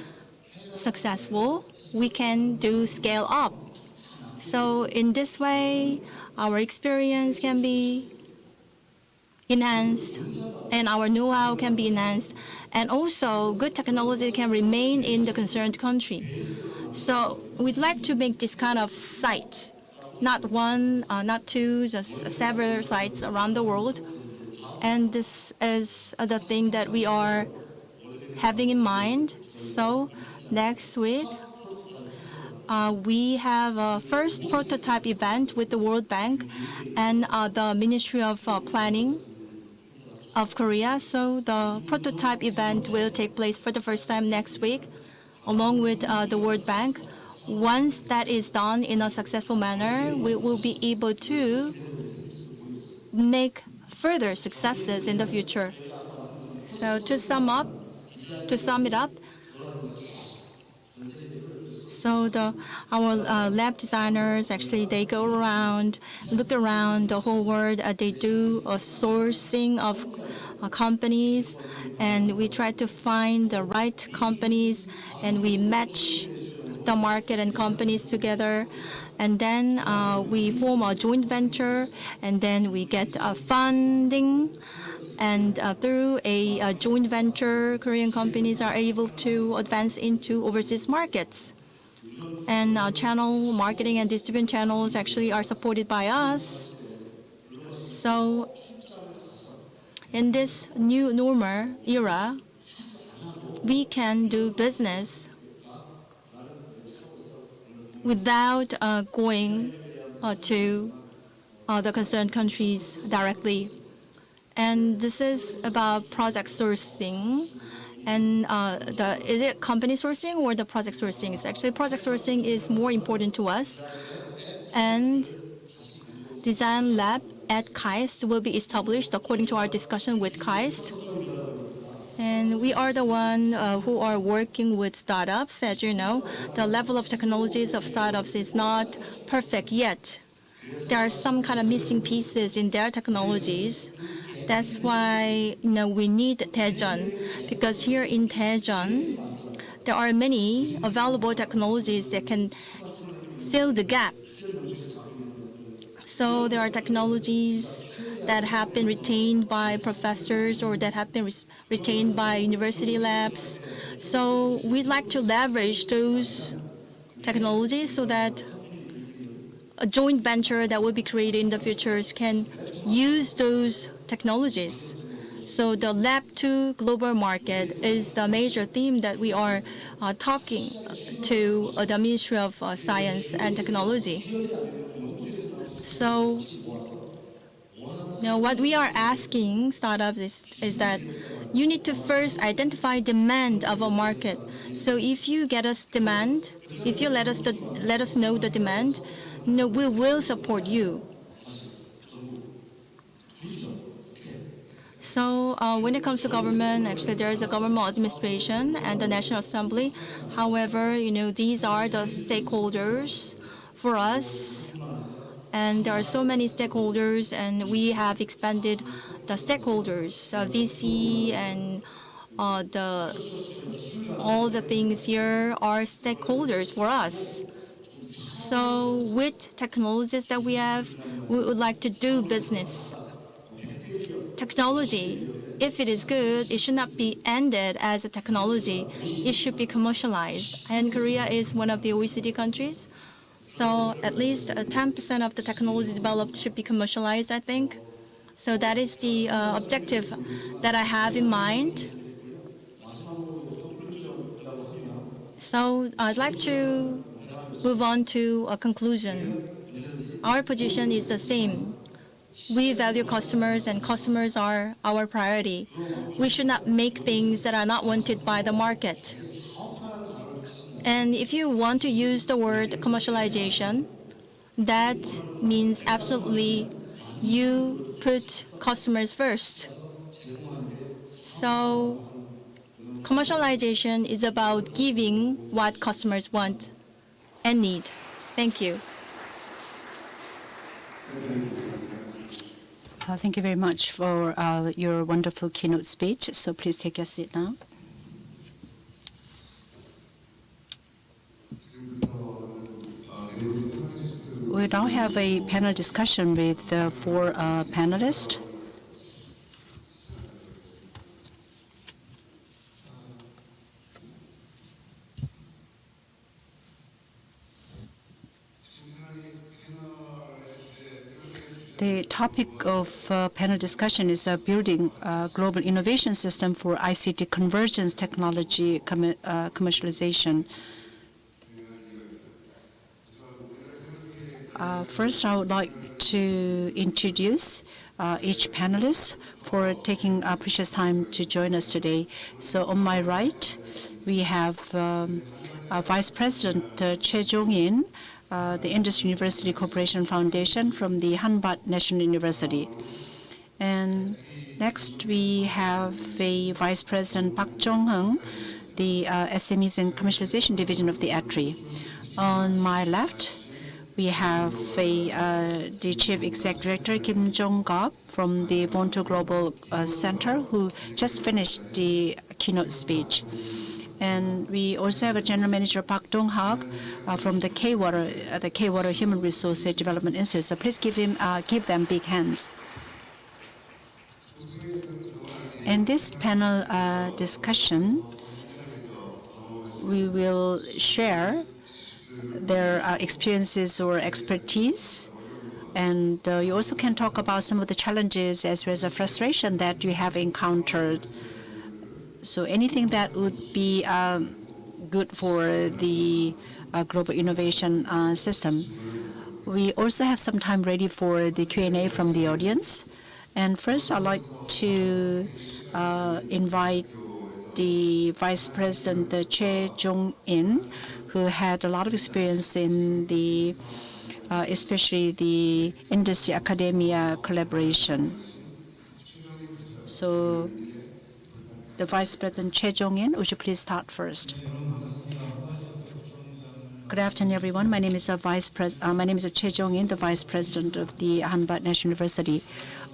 successful, we can do scale up. So in this way, our experience can be enhanced, and our know-how can be enhanced, and also good technology can remain in the concerned country. So we'd like to make this kind of site, not one, not two, just several sites around the world. And this is the thing that we are having in mind. So next week, we have a first prototype event with the World Bank and the Ministry of Planning of Korea. So the prototype event will take place for the first time next week, along with the World Bank. Once that is done in a successful manner, we will be able to make further successes in the future. So to sum it up, so our lab designers actually they go around, look around the whole world. They do a sourcing of companies, and we try to find the right companies, and we match the market and companies together, and then we form a joint venture, and then we get funding. And through a joint venture, Korean companies are able to advance into overseas markets. And channel marketing and distribution channels actually are supported by us. So in this new normal era, we can do business without going to the concerned countries directly. And this is about project sourcing. And is it company sourcing or the project sourcing? It's actually project sourcing is more important to us. And design lab at KAIST will be established according to our discussion with KAIST. And we are the one who are working with startups. As you know, the level of technologies of startups is not perfect yet. There are some kind of missing pieces in their technologies. That's why we need Daejeon, because here in Daejeon, there are many available technologies that can fill the gap. So there are technologies that have been retained by professors or that have been retained by university labs. So we'd like to leverage those technologies so that a joint venture that will be created in the future can use those technologies. So the lab to global market is the major theme that we are talking to the Ministry of Science and Technology. So what we are asking startups is that you need to first identify demand of a market. So if you get us demand, if you let us know the demand, we will support you. So when it comes to government, actually there is a government administration and the National Assembly. However, these are the stakeholders for us. And there are so many stakeholders, and we have expanded the stakeholders, VC and all the things here are stakeholders for us. So with technologies that we have, we would like to do business. Technology, if it is good, it should not be ended as a technology. It should be commercialized. And Korea is one of the OECD countries. So at least 10% of the technology developed should be commercialized, I think. So that is the objective that I have in mind. So I'd like to move on to a conclusion. Our position is the same. We value customers, and customers are our priority. We should not make things that are not wanted by the market. And if you want to use the word commercialization, that means absolutely you put customers first. So commercialization is about giving what customers want and need. Thank you. Thank you very much for your wonderful keynote speech. So please take your seat now. We now have a panel discussion with four panelists. The topic of panel discussion is building a global innovation system for ICT convergence technology commercialization. First, I would like to introduce each panelist for taking precious time to join us today. So on my right, we have Vice President Choi Jong-in, the Indus University Corporation Foundation from the Hanbat National University. And next, we have a Vice President Park Jong-hung, the SMEs and Commercialization Division of the ATRI. On my left, we have the Chief Executive Director, Kim Jongkap, from the Vonto Global Center, who just finished the keynote speech. And we also have a General Manager, Park Dong-hak, from the K-Water Human Resources Development Institute. So please give them big hands. In this panel discussion, we will share their experiences or expertise. And you also can talk about some of the challenges as well as the frustration that you have encountered. So anything that would be good for the global innovation system. We also have some time ready for the Q&A from the audience. And first, I'd like to invite the Vice President Choi Jong-in, who had a lot of experience in the, especially the industry-academia collaboration. So, the Vice President Choi Jong-in, would you please start first? Good afternoon, everyone. My name is Choi Jong-in, the Vice President of the Hanbat National University.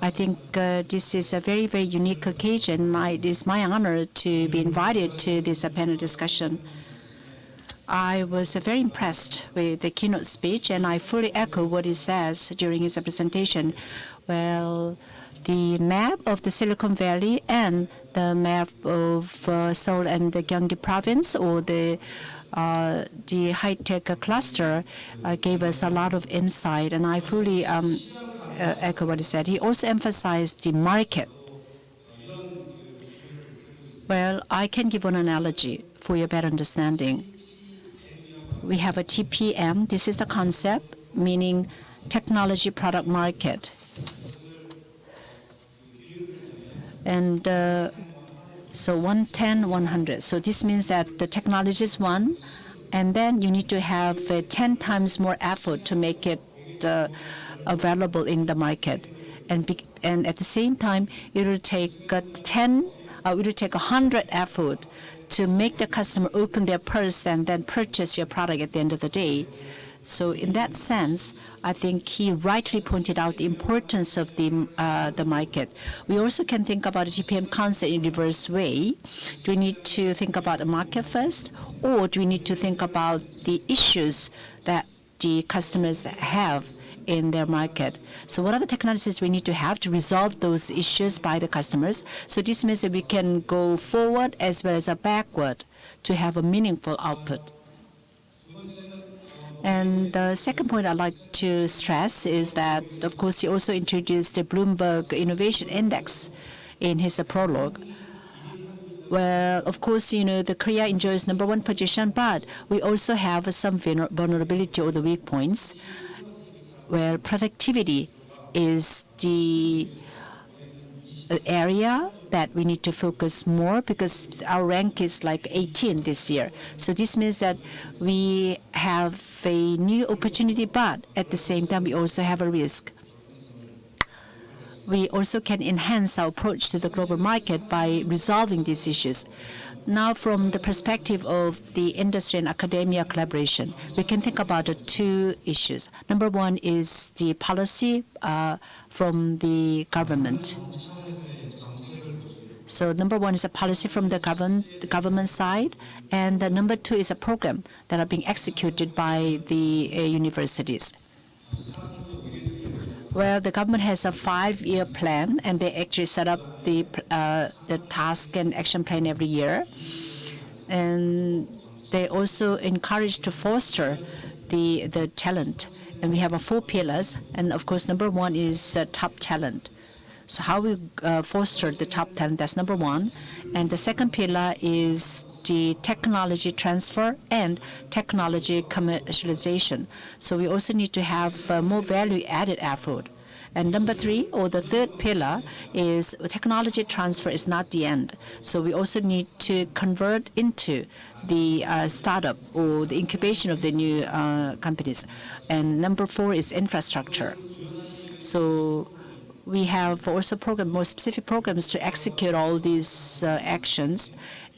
I think this is a very, very unique occasion. It is my honor to be invited to this panel discussion. I was very impressed with the keynote speech, and I fully echo what he says during his presentation. Well, the map of the Silicon Valley and the map of Seoul and the Gyeonggi province, or the high-tech cluster, gave us a lot of insight, and I fully echo what he said. He also emphasized the market. Well, I can give an analogy for your better understanding. We have a TPM. This is the concept, meaning technology product market. And so 110, 100. So this means that the technology is one, and then you need to have 10 times more effort to make it available in the market. And at the same time, it will take 100 effort to make the customer open their purse and then purchase your product at the end of the day. So in that sense, I think he rightly pointed out the importance of the market. We also can think about a TPM concept in a reverse way. Do we need to think about the market first, or do we need to think about the issues that the customers have in their market? So what are the technologies we need to have to resolve those issues by the customers? So this means that we can go forward as well as backward to have a meaningful output. And the second point I'd like to stress is that, of course, he also introduced the Bloomberg Innovation Index in his prologue. Well, of course, the Korea enjoys #1 position, but we also have some vulnerability or the weak points. Well, productivity is the area that we need to focus more, because our rank is like 18 this year. So this means that we have a new opportunity, but at the same time, we also have a risk. We also can enhance our approach to the global market by resolving these issues. Now, from the perspective of the industry and academia collaboration, we can think about two issues. Number one is the policy from the government. So number one is a policy from the government side, and number two is a program that are being executed by the universities. Well, the government has a 5-year plan, and they actually set up the task and action plan every year. And they also encourage to foster the talent. And we have 4 pillars. And of course, number one is top talent. So how we foster the top talent, that's number one. And the second pillar is the technology transfer and technology commercialization. So we also need to have more value-added effort. And number three, or the third pillar, is technology transfer is not the end. So we also need to convert into the startup or the incubation of the new companies. And number four is infrastructure. So we have also more specific programs to execute all these actions.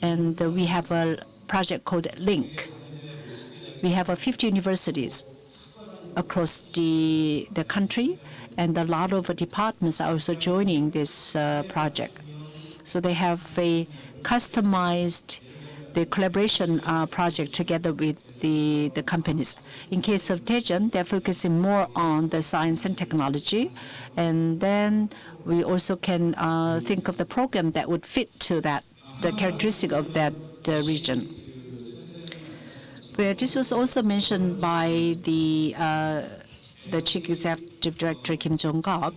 And we have a project called Link. We have 50 universities across the country, and a lot of departments are also joining this project. So they have a customized the collaboration project together with the companies. In case of Daejeon, they're focusing more on the science and technology, and then we also can think of the program that would fit to that the characteristic of that region. Where this was also mentioned by the Chief Executive Director Kim Jongkap,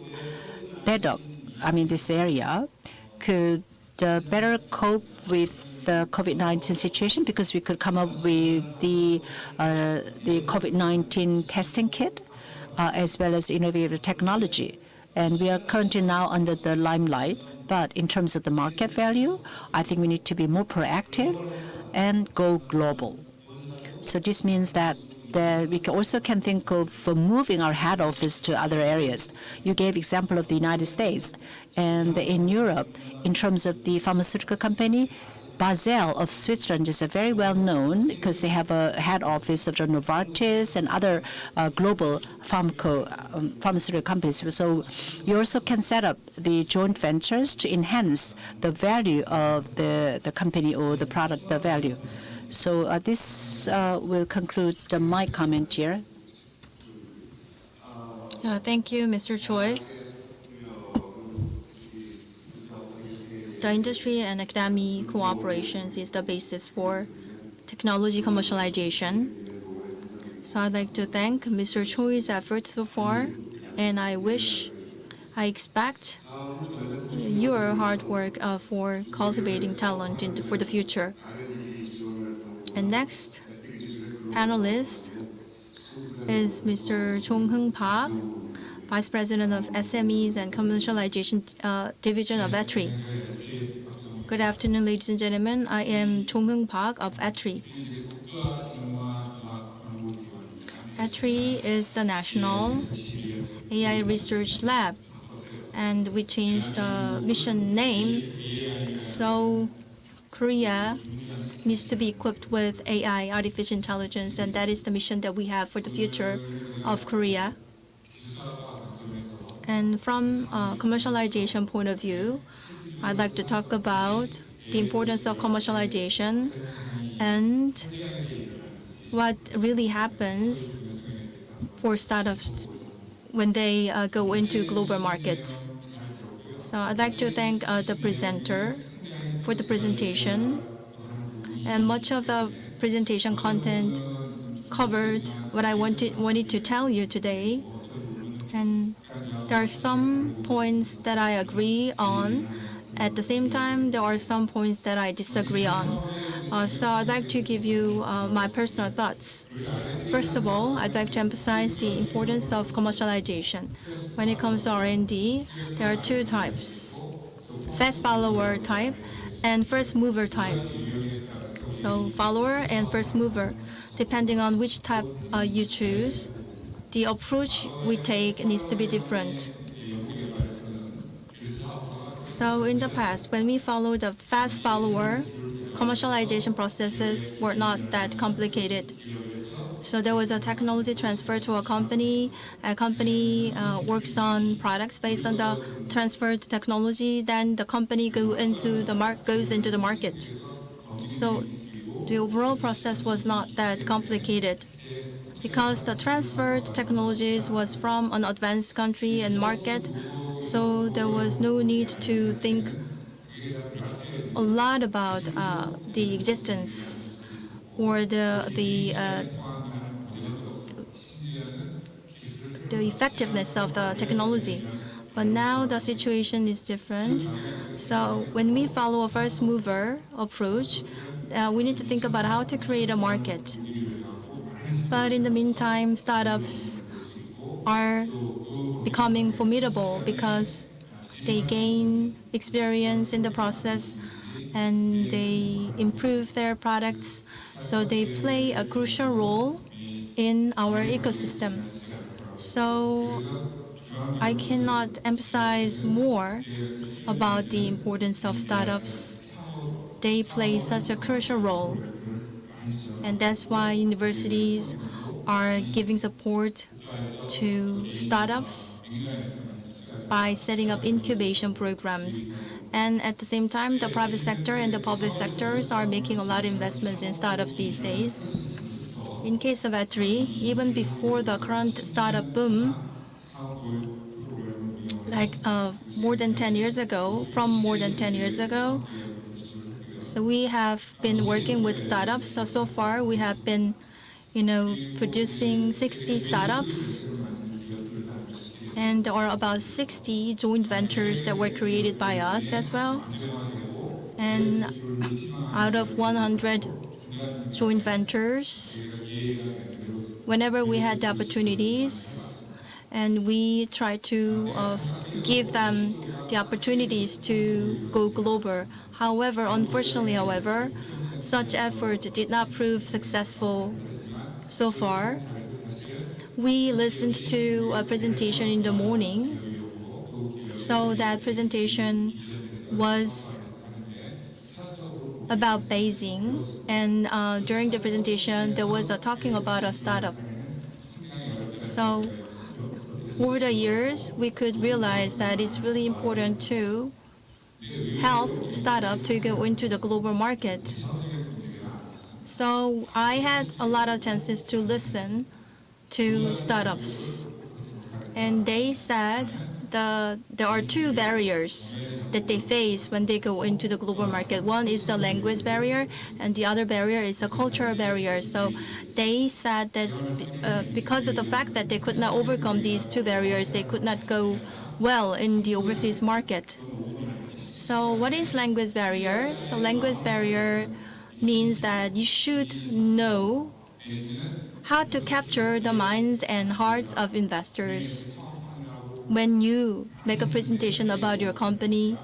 this area could better cope with the COVID-19 situation because we could come up with the COVID-19 testing kit as well as innovative technology. And we are currently now under the limelight. But in terms of the market value, I think we need to be more proactive and go global. So this means that we also can think of moving our head office to other areas. You gave example of the United States. And in Europe, in terms of the pharmaceutical company, Basel of Switzerland is very well known because they have a head office of the Novartis and other global pharmaceutical companies. So we also can set up the joint ventures to enhance the value of the company or the product, the value. So this will conclude my comment here. Thank you, Mr. Choi. The industry and academy cooperations is the basis for technology commercialization. So I'd like to thank Mr. Choi's efforts so far, and I expect your hard work for cultivating talent for the future. And next panelist is Mr. Jong Park, Vice President of SMEs and Commercialization Division of ETRI. Good afternoon, ladies and gentlemen. I am Jong Park of ETRI. ETRI is the National AI Research Lab, and we changed the mission name. So Korea needs to be equipped with AI, artificial intelligence, and that is the mission that we have for the future of Korea. And from a commercialization point of view, I'd like to talk about the importance of commercialization and what really happens for startups when they go into global markets. So I'd like to thank the presenter for the presentation. And much of the presentation content covered what I wanted to tell you today. And there are some points that I agree on. At the same time, there are some points that I disagree on. So I'd like to give you my personal thoughts. First of all, I'd like to emphasize the importance of commercialization. When it comes to R&D, there are two types: fast follower type and first mover type. So follower and first mover, depending on which type you choose, the approach we take needs to be different. So in the past, when we followed the fast follower, commercialization processes were not that complicated. So there was a technology transfer to a company. A company works on products based on the transferred technology. Then the company goes into the market. So the overall process was not that complicated because the transferred technologies was from an advanced country and market. So there was no need to think a lot about the existence or the effectiveness of the technology. But now the situation is different. So when we follow a first mover approach, we need to think about how to create a market. But in the meantime, startups are becoming formidable because they gain experience in the process and they improve their products. So they play a crucial role in our ecosystem. So I cannot emphasize more about the importance of startups. They play such a crucial role. And that's why universities are giving support to startups by setting up incubation programs. And at the same time, the private sector and the public sectors are making a lot of investments in startups these days. In case of Atri, even before the current startup boom, like more than 10 years ago, so we have been working with startups. So far, we have been, producing 60 startups, and there are about 60 joint ventures that were created by us as well. And out of 100 joint ventures, whenever we had the opportunities, and we try to give them the opportunities to go global. However, unfortunately, such efforts did not prove successful so far. We listened to a presentation in the morning. So that presentation was about Beijing, and during the presentation, there was a talking about a startup. So over the years, we could realize that it's really important to help startup to go into the global market. So I had a lot of chances to listen to startups, and they said there are two barriers that they face when they go into the global market. One is the language barrier, and the other barrier is the cultural barrier. So they said that because of the fact that they could not overcome these two barriers, they could not go well in the overseas market. So what is language barrier? So language barrier means that you should know how to capture the minds and hearts of investors. When you make a presentation about your company,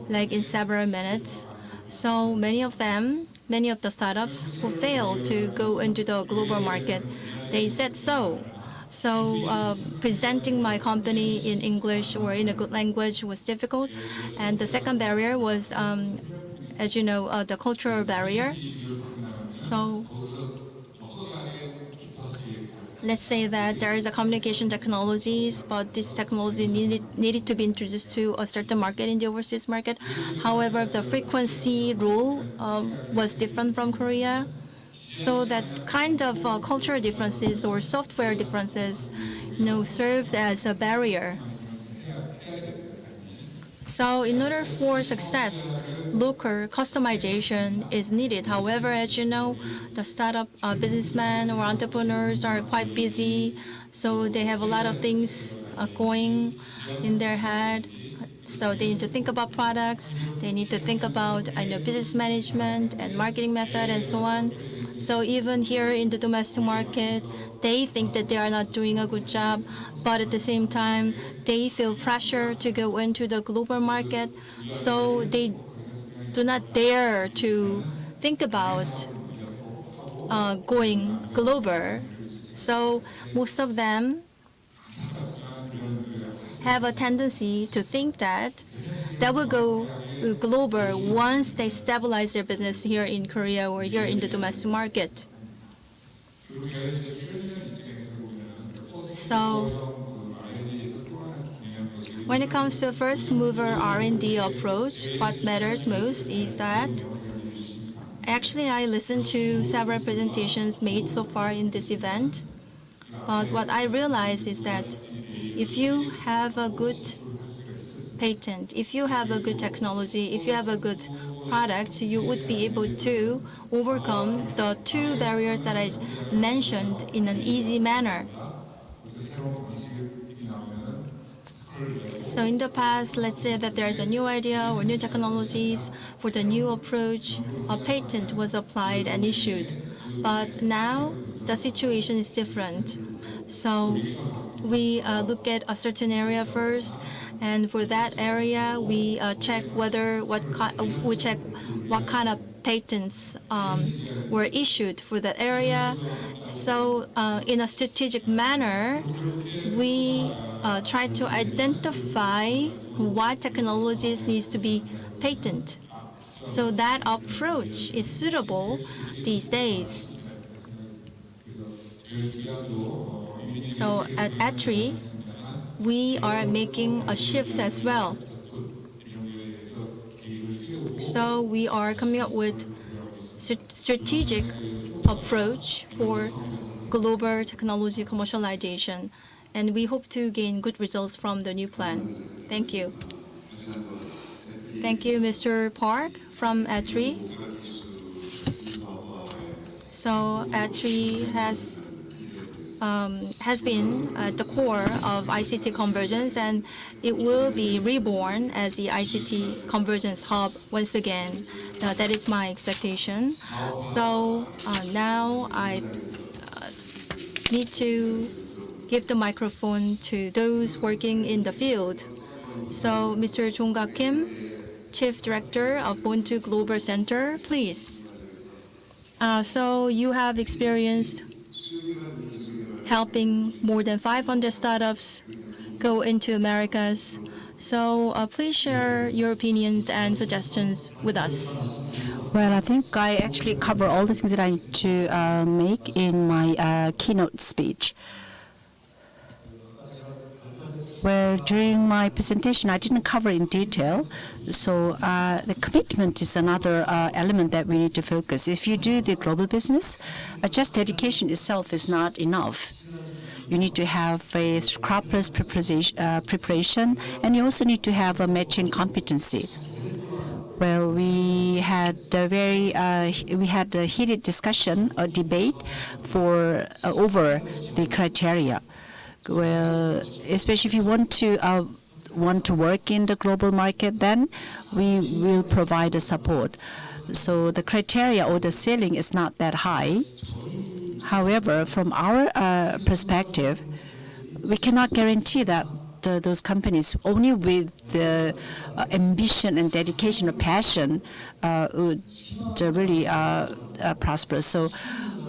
like in several minutes, so many of the startups who failed to go into the global market, they said so. So presenting my company in English or in a good language was difficult. And the second barrier was, as you know, the cultural barrier. So let's say that there is a communication technologies, but this technology needed to be introduced to a certain market in the overseas market. However, the frequency rule was different from Korea. So that kind of cultural differences or software differences, served as a barrier. So in order for success, local customization is needed. However, as you know, the startup businessmen or entrepreneurs are quite busy, so they have a lot of things going in their head. So they need to think about products, they need to think about business management and marketing method and so on. So even here in the domestic market, they think that they are not doing a good job, but at the same time, they feel pressure to go into the global market, so they do not dare to think about going global. So most of them have a tendency to think that they will go global once they stabilize their business here in Korea or here in the domestic market. So when it comes to first mover R&D approach, what matters most is that actually I listened to several presentations made so far in this event. But what I realize is that if you have a good patent, if you have a good technology, if you have a good product, you would be able to overcome the two barriers that I mentioned in an easy manner. So in the past, let's say that there's a new idea or new technologies for the new approach, a patent was applied and issued. But now the situation is different. So we look at a certain area first, and for that area, we check what kind of patents were issued for that area. So in a strategic manner, we try to identify what technologies needs to be patented. So that approach is suitable these days. So at ATRI, we are making a shift as well. So we are coming up with strategic approach for global technology commercialization, and we hope to gain good results from the new plan. Thank you. Thank you, Mr. Park from ATRI. So ATRI has been at the core of ICT convergence, and it will be reborn as the ICT convergence hub once again. That is my expectation. So now I need to give the microphone to those working in the field. So Mr. Jongkap Kim, Chief Director of Mun-Kee Global Center, please. So you have experience helping more than 500 startups go into Americas. So please share your opinions and suggestions with us. Well, I think I actually cover all the things that I need to make in my keynote speech. Well, during my presentation, I didn't cover in detail. So the commitment is another element that we need to focus. If you do the global business, just dedication itself is not enough. You need to have a scrupulous preparation, and you also need to have a matching competency. Well, we had a heated discussion, a debate for over the criteria. Well, especially if you want to work in the global market, then we will provide the support. So the criteria or the ceiling is not that high. However, from our perspective, we cannot guarantee that those companies only with the ambition and dedication or passion would really prosper. So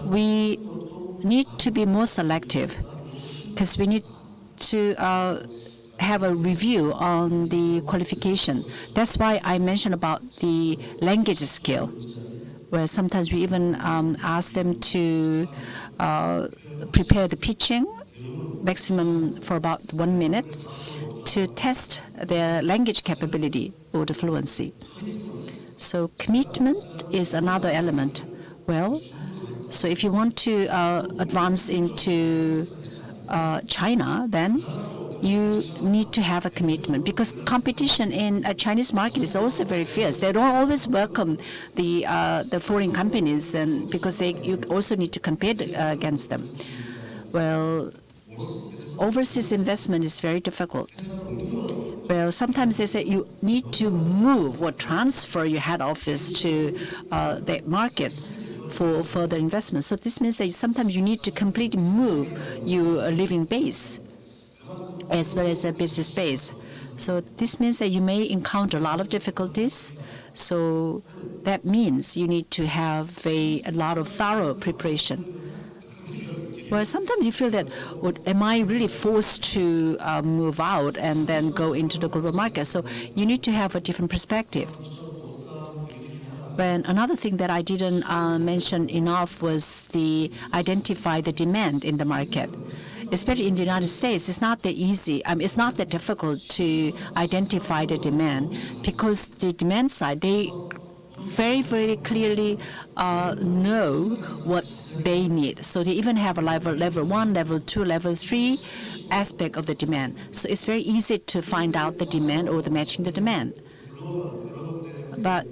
we need to be more selective, because we need to have a review on the qualification. That's why I mentioned about the language skill, where sometimes we even ask them to prepare the pitching, maximum for about 1 minute, to test their language capability or the fluency. So commitment is another element. Well, so if you want to advance into China, then you need to have a commitment, because competition in a Chinese market is also very fierce. They don't always welcome the foreign companies, and because you also need to compete against them. Well, overseas investment is very difficult. Well, sometimes they say you need to move or transfer your head office to the market for further investment. So this means that sometimes you need to completely move your living base as well as a business base. So this means that you may encounter a lot of difficulties. So that means you need to have a lot of thorough preparation. Well, sometimes you feel that, am I really forced to move out and then go into the global market? So you need to have a different perspective. When another thing that I didn't mention enough was identify the demand in the market. Especially in the United States, it's not that easy. It's not that difficult to identify the demand, because the demand side, they very, very clearly know what they need. So they even have a level 1, level 2, level 3 aspect of the demand. So it's very easy to find out the demand or the matching the demand. But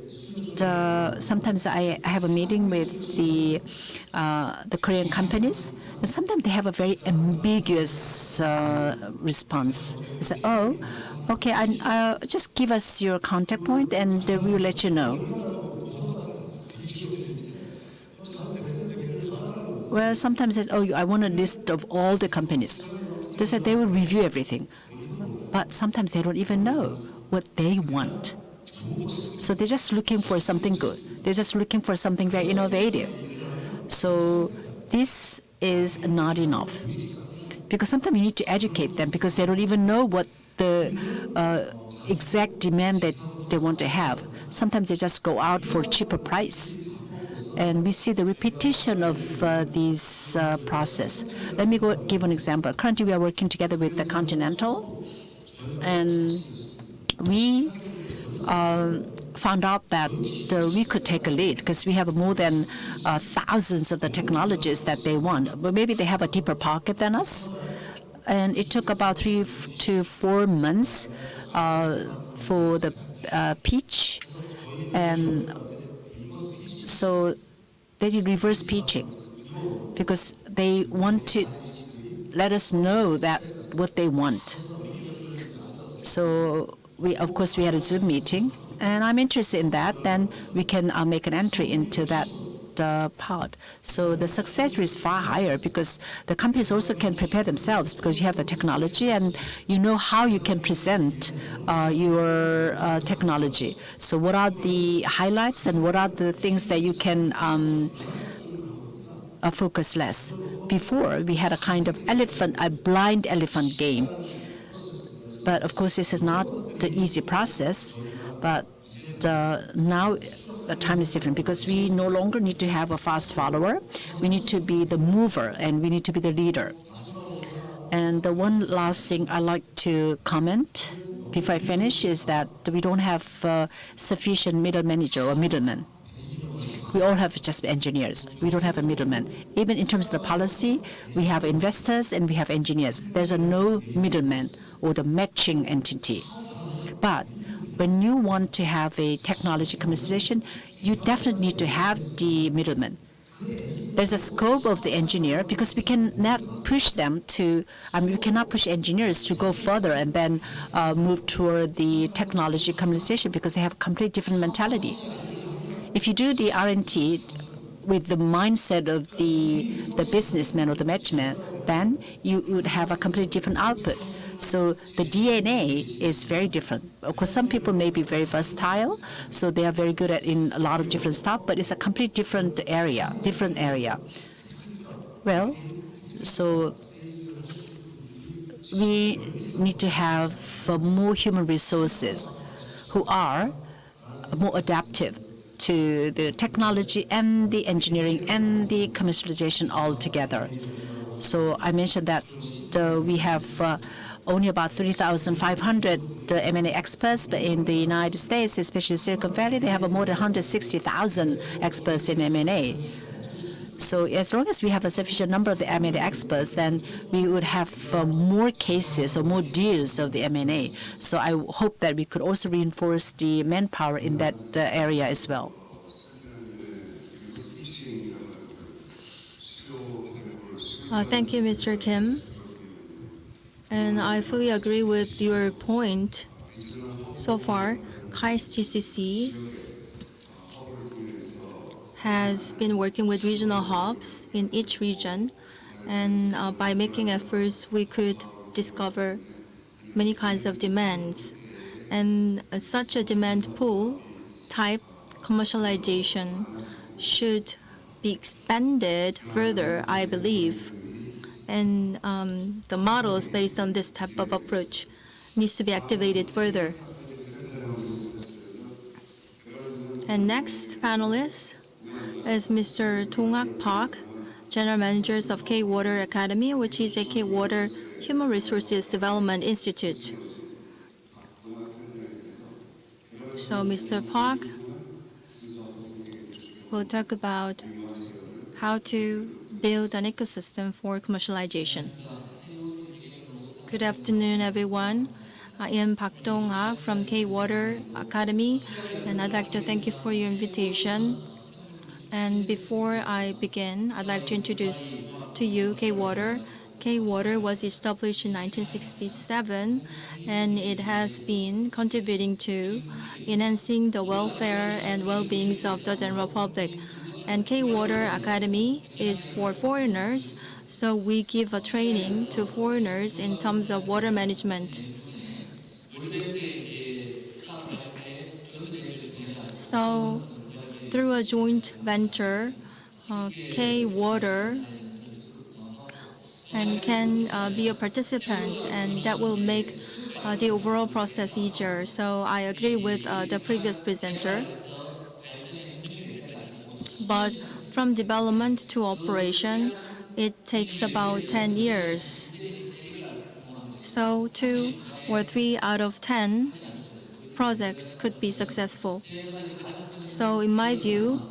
sometimes I have a meeting with the Korean companies, And sometimes they have a very ambiguous response. They say, oh, okay, just give us your contact point and we will let you know. Well, sometimes they say, oh, I want a list of all the companies. They said they will review everything. But sometimes they don't even know what they want. So they're just looking for something good. They're just looking for something very innovative. So this is not enough. Because sometimes you need to educate them because they don't even know what the exact demand that they want to have. Sometimes they just go out for cheaper price. And we see the repetition of this process. Let me give an example. Currently, we are working together with the Continental, and we found out that we could take a lead because we have more than thousands of the technologies that they want. But maybe they have a deeper pocket than us. And it took about 3 to 4 months for the pitch. And so they did reverse pitching because they want to let us know that what they want. So of course, we had a Zoom meeting, and I'm interested in that. Then we can make an entry into that part. So the success rate is far higher because the companies also can prepare themselves because you have the technology and you know how you can present your technology. So what are the highlights and what are the things that you can focus less? Before, we had a kind of a blind elephant game. But of course, this is not the easy process. But now the time is different because we no longer need to have a fast follower. We need to be the mover and we need to be the leader. And the one last thing I like to comment before I finish is that we don't have sufficient middle manager or middleman. We all have just engineers. We don't have a middleman. Even in terms of the policy, we have investors and we have engineers. There's no middleman or the matching entity. But when you want to have a technology commercialization, you definitely need to have the middleman. There's a scope of the engineer because we cannot push them to, we cannot push engineers to go further and then move toward the technology commercialization because they have a completely different mentality. If you do the R&D with the mindset of the businessman or the management, then you would have a completely different output. So the DNA is very different. Of course, some people may be very versatile, so they are very good in a lot of different stuff, but it's a completely different area. Well, so we need to have more human resources who are more adaptive to the technology and the engineering and the commercialization all together. So I mentioned that we have only about 3,500 M&A experts, but in the United States, especially Silicon Valley, they have more than 160,000 experts in M&A. So as long as we have a sufficient number of the M&A experts, then we would have more cases or more deals of the M&A. So I hope that we could also reinforce the manpower in that area as well. Thank you, Mr. Kim. And I fully agree with your point. So far, KAIST GCC has been working with regional hubs in each region. And by making efforts, we could discover many kinds of demands. And such a demand pool type commercialization should be expanded further, I believe. And the models based on this type of approach needs to be activated further. And next panelist is Mr. Dong-Hak Park, General Manager of K-Water Academy, which is a K-Water Human Resources Development Institute. So Mr. Park will talk about how to build an ecosystem for commercialization. Good afternoon, everyone. I am Park Dong-Hak from K-Water Academy, and I'd like to thank you for your invitation. And before I begin, I'd like to introduce to you K-Water. K-Water was established in 1967, and it has been contributing to enhancing the welfare and well-being of the general public. And K-Water Academy is for foreigners, so we give a training to foreigners in terms of water management. So through a joint venture, K-Water and can be a participant, and that will make the overall process easier. So I agree with the previous presenter. But from development to operation, it takes about 10 years. So 2 or 3 out of 10 projects could be successful. So in my view,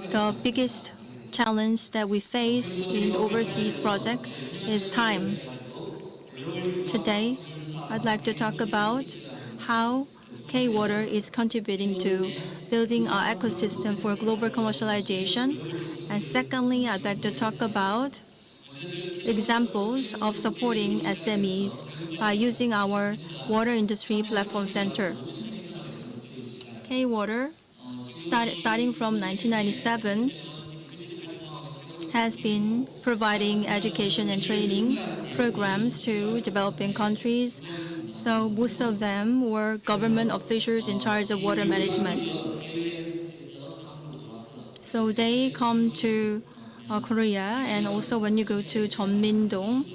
the biggest challenge that we face in overseas project is time. Today, I'd like to talk about how K-Water is contributing to building our ecosystem for global commercialization. And secondly, I'd like to talk about examples of supporting SMEs by using our water industry platform center. K-Water, starting from 1997, has been providing education and training programs to developing countries. So most of them were government officials in charge of water management. So they come to Korea, and also when you go to Jeonmin-dong,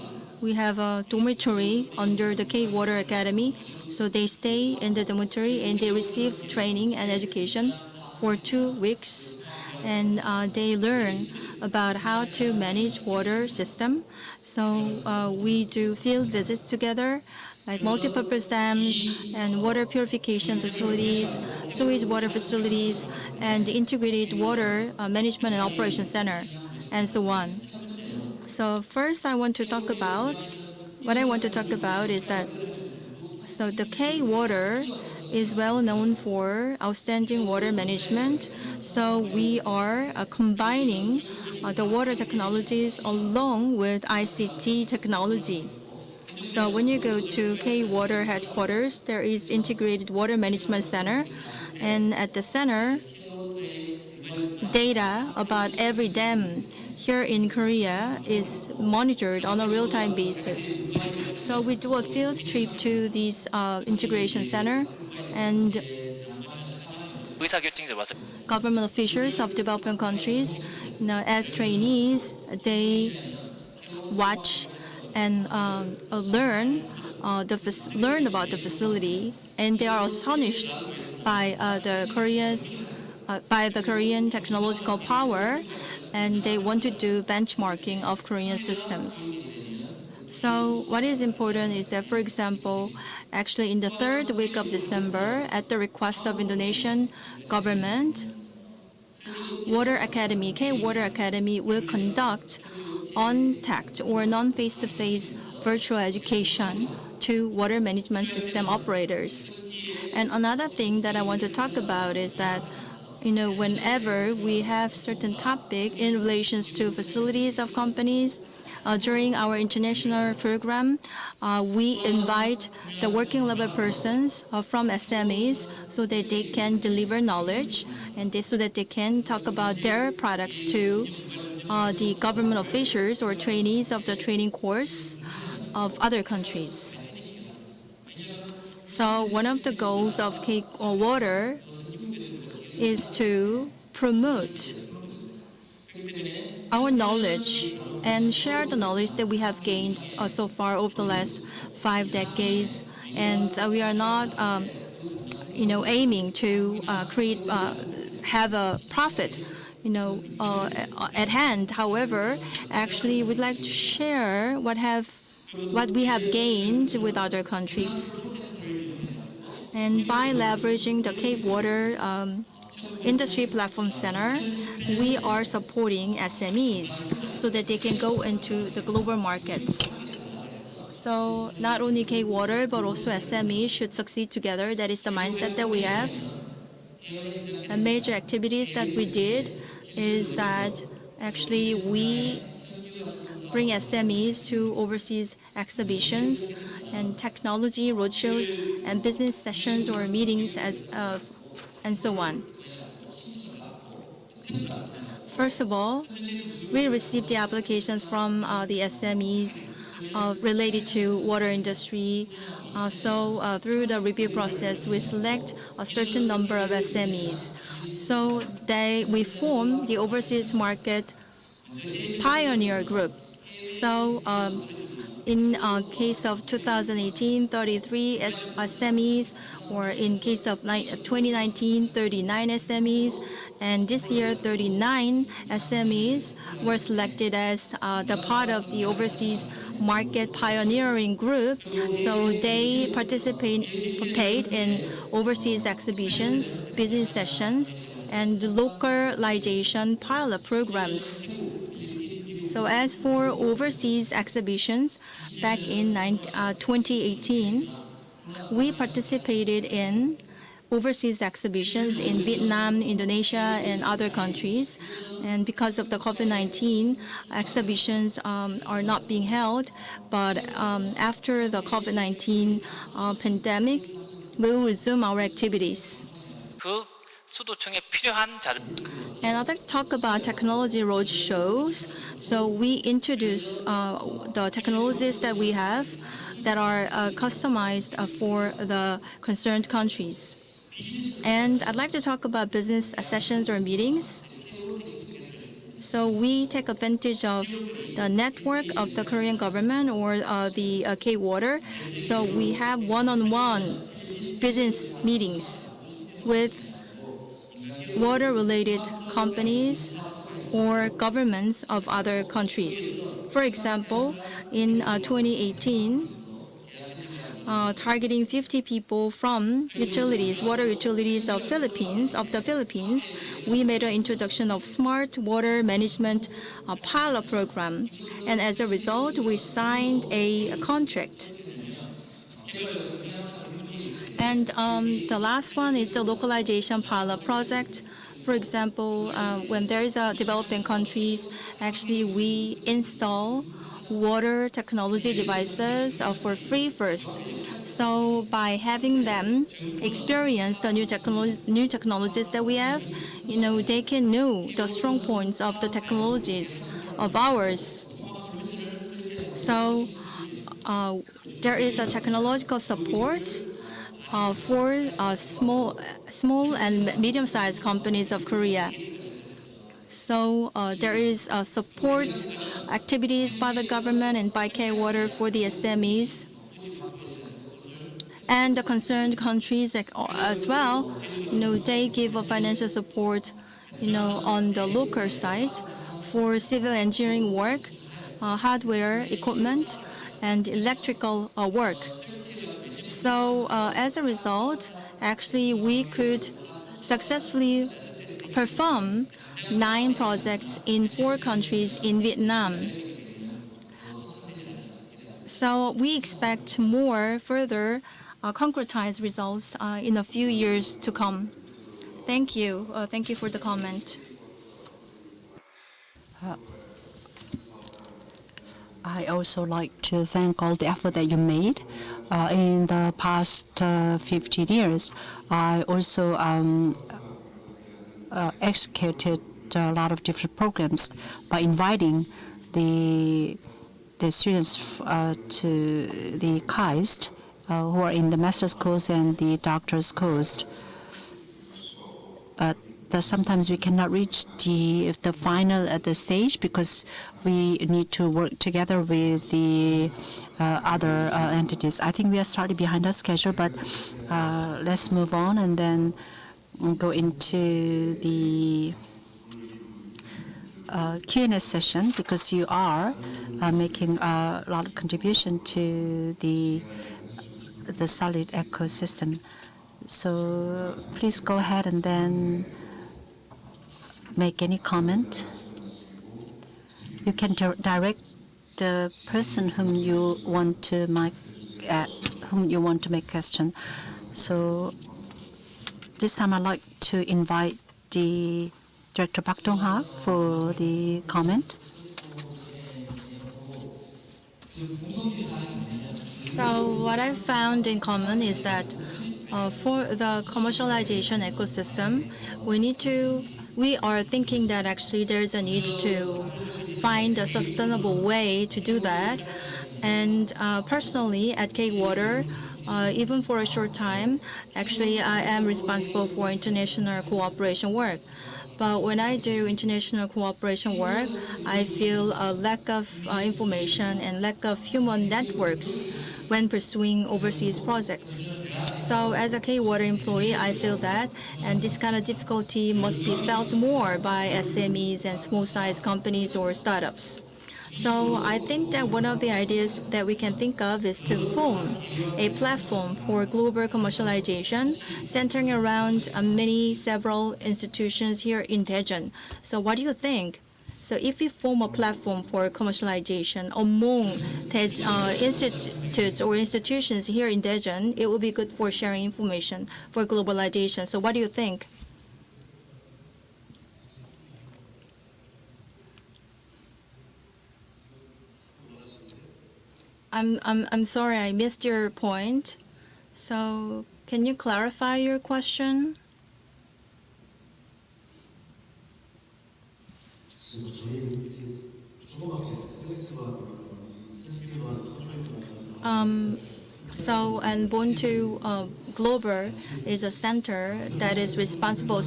we have a dormitory under the K-Water Academy. So they stay in the dormitory and they receive training and education for 2 weeks, and they learn about how to manage water system. So we do field visits together, like multipurpose dams and water purification facilities, sewage water facilities, and integrated water management and operation center, and so on. So first, what I want to talk about is that the K-Water is well known for outstanding water management. So we are combining the water technologies along with ICT technology. So when you go to K-Water headquarters, there is Integrated Water Management Center, and at the center, data about every dam here in Korea is monitored on a real-time basis. So we do a field trip to this integration center, and government officials of developing countries, as trainees, they watch and learn about the facility, and they are astonished by the Korean technological power, and they want to do benchmarking of Korean systems. So what is important is that, for example, actually in the 3rd week of December, at the request of Indonesian government, Water Academy, K-Water Academy will conduct on-tact or non-face-to-face virtual education to water management system operators. And another thing that I want to talk about is that whenever we have certain topic in relations to facilities of companies, during our international program, we invite the working level persons from SMEs so that they can deliver knowledge and so that they can talk about their products to the government officials or trainees of the training course of other countries. So one of the goals of K-Water is to promote our knowledge and share the knowledge that we have gained so far over the last 5 decades. And we are not, aiming to have a profit, at hand. However, actually, we'd like to share what we have gained with other countries. And by leveraging the K-Water Industry Platform Center, we are supporting SMEs so that they can go into the global markets. So not only K-Water, but also SMEs should succeed together. That is the mindset that we have. The major activities that we did is that actually we bring SMEs to overseas exhibitions and technology roadshows and business sessions or meetings and so on. First of all, we received the applications from the SMEs related to water industry. Through the review process, we select a certain number of SMEs. So we form the overseas market pioneer group. So in case of 2018, 33 SMEs, or in case of 2019, 39 SMEs, and this year 39 SMEs were selected as the part of the overseas market pioneering group. So they participate in overseas exhibitions, business sessions, and localization pilot programs. So as for overseas exhibitions, back in 2018, we participated in overseas exhibitions in Vietnam, Indonesia, and other countries. And because of the COVID-19, exhibitions are not being held. But after the COVID-19 pandemic, we will resume our activities. And I'd like to talk about technology road shows. So we introduce the technologies that we have that are customized for the concerned countries. And I'd like to talk about business sessions or meetings. So we take advantage of the network of the Korean government or the K-Water. So we have one-on-one business meetings with water-related companies or governments of other countries. For example, in 2018, targeting 50 people from water utilities of the Philippines, we made an introduction of smart water management pilot program. And as a result, we signed a contract. And the last one is the localization pilot project. For example, when there is a developing countries, actually we install water technology devices for free first. So by having them experience the new technologies that we have, they can know the strong points of the technologies of ours. So there is a technological support for small and medium-sized companies of Korea. So there is support activities by the government and by K-Water for the SMEs. And the concerned countries as well, they give a financial support, on the local side for civil engineering work, hardware, equipment, and electrical work. So as a result, actually, we could successfully perform 9 projects in 4 countries in Vietnam. So we expect more further concretized results in a few years to come. Thank you. Thank you for the comment. I also like to thank all the effort that you made in the past 15 years. I also executed a lot of different programs by inviting the students to the KAIST who are in the master's course and the doctor's course. But sometimes we cannot reach the final at the stage because we need to work together with the other entities. I think we are slightly behind our schedule, but let's move on and then go into the Q&A session because you are making a lot of contribution to the solid ecosystem. So please go ahead and then make any comment. You can direct the person whom you want to make question. So this time I'd like to invite the Director Park Dong-ha for the comment. So what I found in common is that for the commercialization ecosystem, we are thinking that actually there's a need to find a sustainable way to do that. And personally, at K-Water, even for a short time, actually I am responsible for international cooperation work. But when I do international cooperation work, I feel a lack of information and lack of human networks when pursuing overseas projects. So as a K-Water employee, I feel that, and this kind of difficulty must be felt more by SMEs and small-sized companies or startups. So I think that one of the ideas that we can think of is to form a platform for global commercialization centering around several institutions here in Daejeon. So what do you think? So if we form a platform for commercialization among institutes or institutions here in Daejeon, it will be good for sharing information for globalization. So what do you think? I'm sorry, I missed your point. So can you clarify your question? And Ubuntu Global is a center that is responsible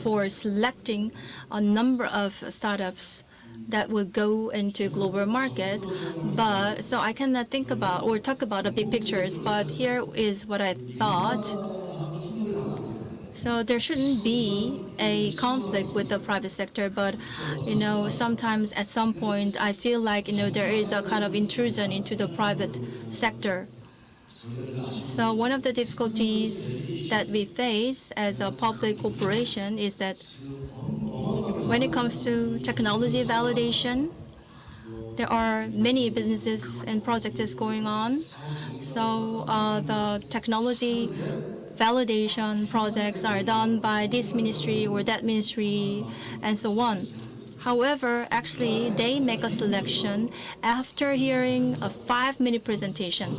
for selecting a number of startups that would go into global market. But so I cannot think about or talk about the big pictures. But here is what I thought. So there shouldn't be a conflict with the private sector, but sometimes at some point I feel like there is a kind of intrusion into the private sector. So one of the difficulties that we face as a public corporation is that when it comes to technology validation, there are many businesses and projects going on. So the technology validation projects are done by this ministry or that ministry and so on. However, actually, they make a selection after hearing a 5-minute presentation.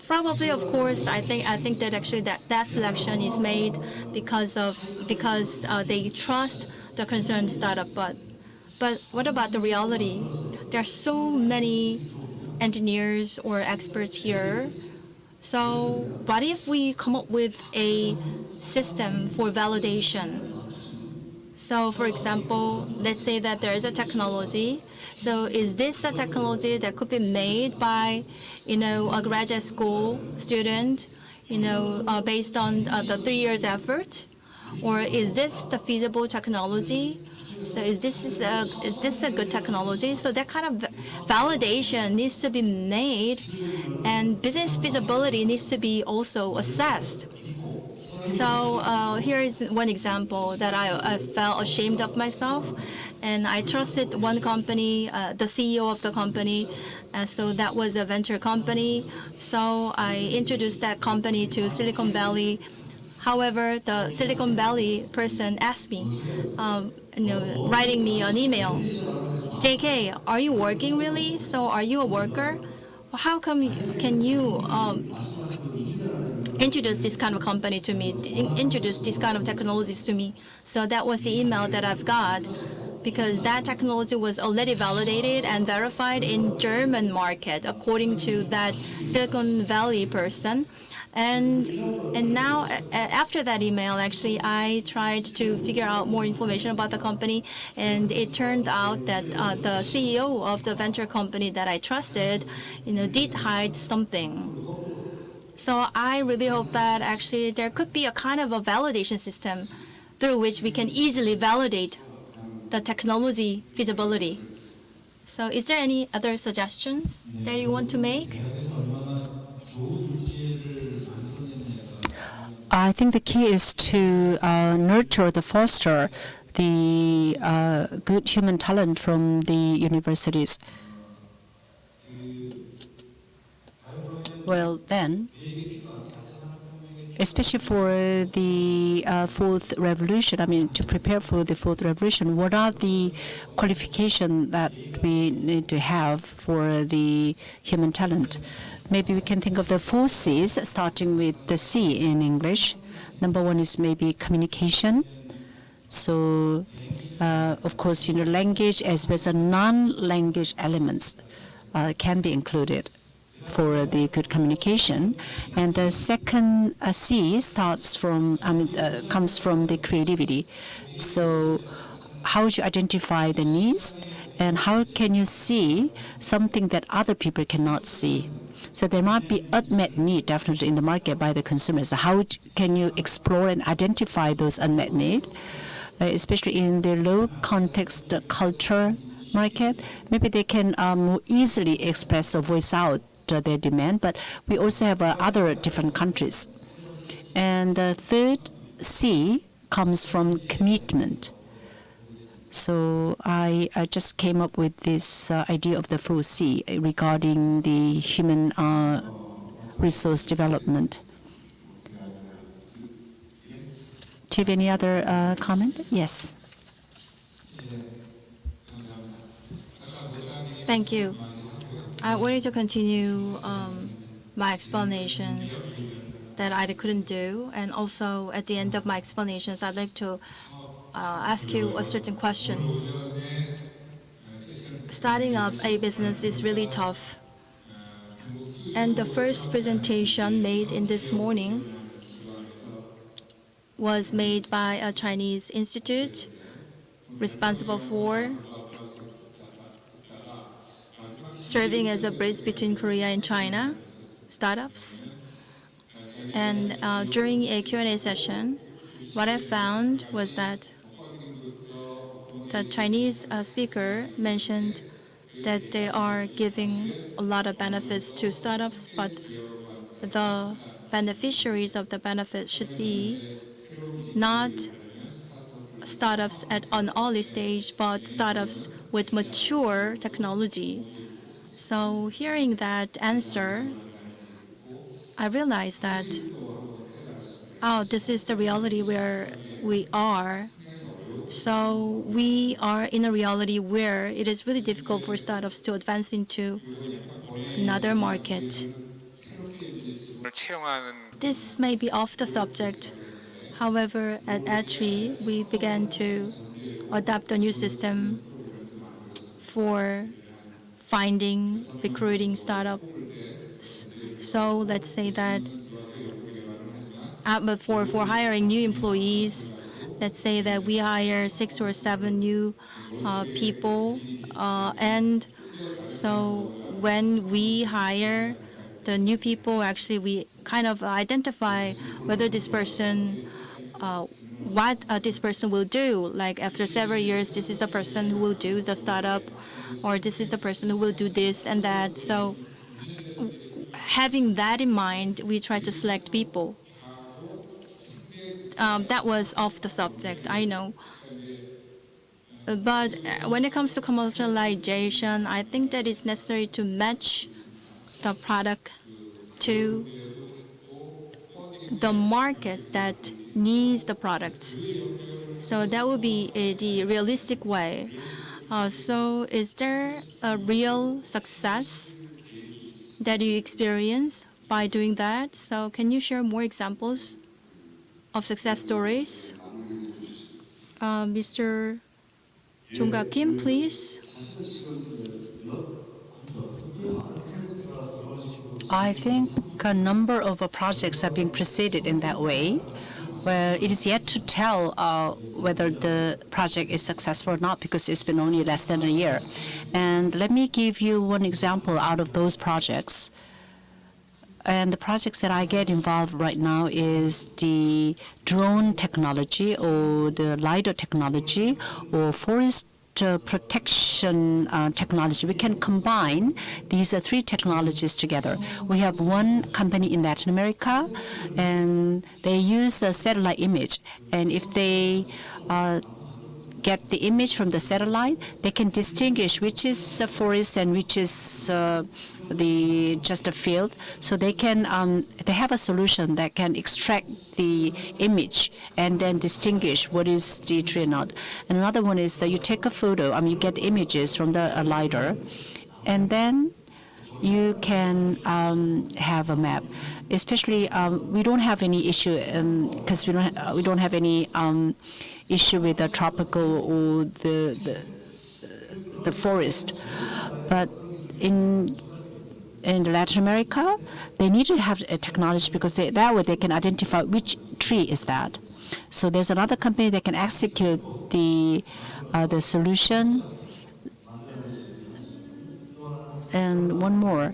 Probably, of course, I think that actually that selection is made because they trust the concerned startup. But what about the reality? There are so many engineers or experts here. So what if we come up with a system for validation? So for example, let's say that there is a technology. So is this a technology that could be made by, a graduate school student, based on the 3 years effort? Or is this the feasible technology? So is this a good technology? So that kind of validation needs to be made, and business feasibility needs to be also assessed. So here is one example that I felt ashamed of myself, and I trusted one company, the CEO of the company. So that was a venture company. So I introduced that company to Silicon Valley. However, the Silicon Valley person asked me, writing me an email, JK, are you working really? So are you a worker? How can you introduce this kind of company to me, introduce this kind of technologies to me? So that was the email that I've got, because that technology was already validated and verified in German market according to that Silicon Valley person. And now after that email, actually, I tried to figure out more information about the company, and it turned out that the CEO of the venture company that I trusted, did hide something. So I really hope that actually there could be a kind of a validation system through which we can easily validate the technology feasibility. So is there any other suggestions that you want to make? I think the key is to nurture, foster the good human talent from the universities. Well, then, especially for the fourth revolution, I mean, to prepare for the fourth revolution, what are the qualifications that we need to have for the human talent? Maybe we can think of the 4 C's, starting with the C in English. Number 1 is maybe communication. So, of course, language as well as non-language elements can be included for the good communication. And the second C comes from the creativity. So how would you identify the needs, and how can you see something that other people cannot see? So there might be unmet need definitely in the market by the consumers. How can you explore and identify those unmet needs, especially in the low context culture market? Maybe they can more easily express or voice out their demand, but we also have other different countries. And the third C comes from commitment. So I just came up with this idea of the 4C regarding the human resource development. Do you have any other comment? Yes. Thank you. I wanted to continue my explanations that I couldn't do, and also at the end of my explanations, I'd like to ask you a certain question. Starting up a business is really tough, and the first presentation made in this morning was made by a Chinese institute responsible for serving as a bridge between Korea and China startups. And during a Q&A session, what I found was that the Chinese speaker mentioned that they are giving a lot of benefits to startups, but the beneficiaries of the benefits should be not startups at an early stage, but startups with mature technology. So hearing that answer, I realized that, this is the reality where we are. So we are in a reality where it is really difficult for startups to advance into another market. This may be off the subject. However, at Atri, we began to adopt a new system for finding, recruiting startups. So let's say that for hiring new employees, let's say that we hire 6 or 7 new people, and so when we hire the new people, actually we kind of identify whether this person, what this person will do. Like after several years, this is a person who will do the startup, or this is the person who will do this and that. So having that in mind, we try to select people. That was off the subject, I know. But when it comes to commercialization, I think that it's necessary to match the product to the market that needs the product. So that would be the realistic way. So is there a real success that you experience by doing that? So can you share more examples of success stories? Mr. Jongkap Kim, please. I think a number of projects have been preceded in that way, where it is yet to tell whether the project is successful or not, because it's been only less than a year. And let me give you one example out of those projects. And the projects that I get involved right now is the drone technology, or the LiDAR technology, or forest protection technology. We can combine these 3 technologies together. We have one company in Latin America, and they use a satellite image. And if they get the image from the satellite, they can distinguish which is a forest and which is just a field. So they have a solution that can extract the image and then distinguish what is the tree or not. And another one is that you take a photo. You get images from the LiDAR, and then you can have a map. Especially, we don't have any issue because we don't have any issue with the tropical or the forest. But in Latin America, they need to have a technology because that way they can identify which tree is that. So there's another company that can execute the solution. And one more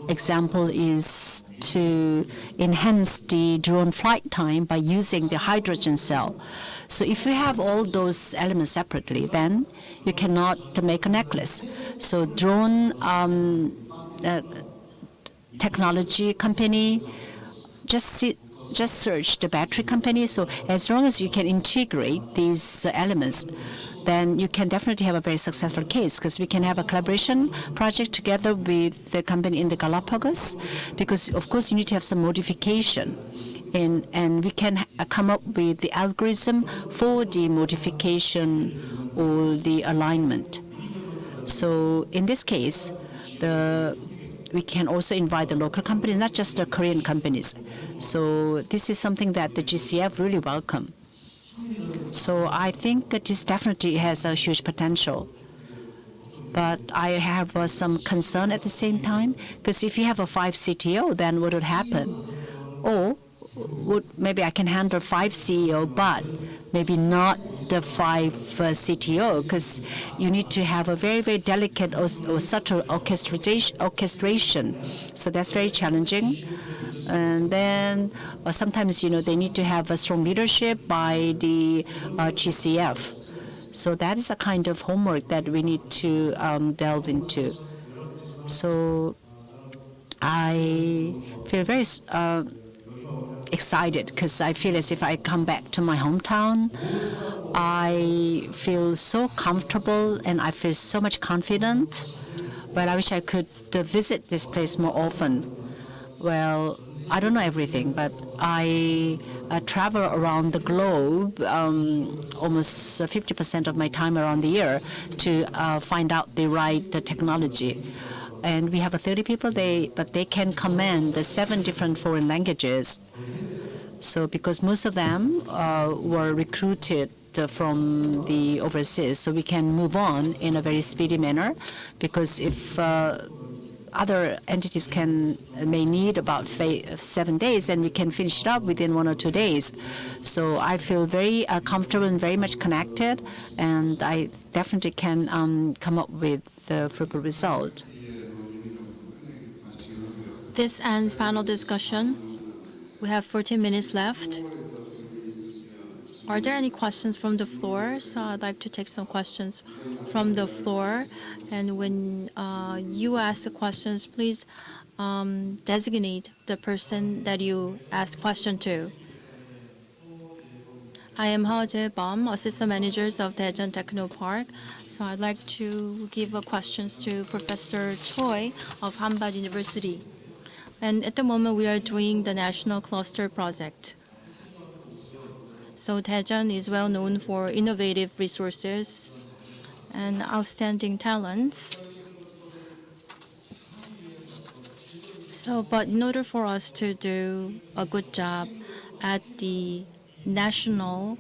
example is to enhance the drone flight time by using the hydrogen cell. So if you have all those elements separately, then you cannot make a necklace. So drone technology company just search the battery company. So as long as you can integrate these elements, then you can definitely have a very successful case, because we can have a collaboration project together with the company in the Galapagos, because of course you need to have some modification, and we can come up with the algorithm for the modification or the alignment. So in this case, we can also invite the local companies, not just the Korean companies. So this is something that the GCF really welcome. So I think that this definitely has a huge potential. But I have some concern at the same time, because if you have a 5 CTO, then what would happen? Or maybe I can handle 5 CEO, but maybe not the 5 CTO, because you need to have a very, very delicate or subtle orchestration. So that's very challenging. And then sometimes, they need to have a strong leadership by the GCF. So that is a kind of homework that we need to delve into. So I feel very excited, because I feel as if I come back to my hometown. I feel so comfortable and I feel so much confident. But I wish I could visit this place more often. Well, I don't know everything, but I travel around the globe almost 50% of my time around the year to find out the right technology. And we have 30 people, but they can command the 7 different foreign languages. So because most of them were recruited from the overseas, so we can move on in a very speedy manner, because if other entities may need about 7 days, and we can finish it up within 1 or 2 days. So I feel very comfortable and very much connected, and I definitely can come up with a fruitful result. This ends panel discussion. We have 14 minutes left. Are there any questions from the floor? So I'd like to take some questions from the floor. And when you ask the questions, please designate the person that you ask question to. I am Heo Jae-bum, Assistant Manager of Daejeon Techno Park. So I'd like to give questions to Professor Choi of Hanbad University. And at the moment, we are doing the National Cluster Project. So Daejeon is well known for innovative resources and outstanding talents. But in order for us to do a good job at the National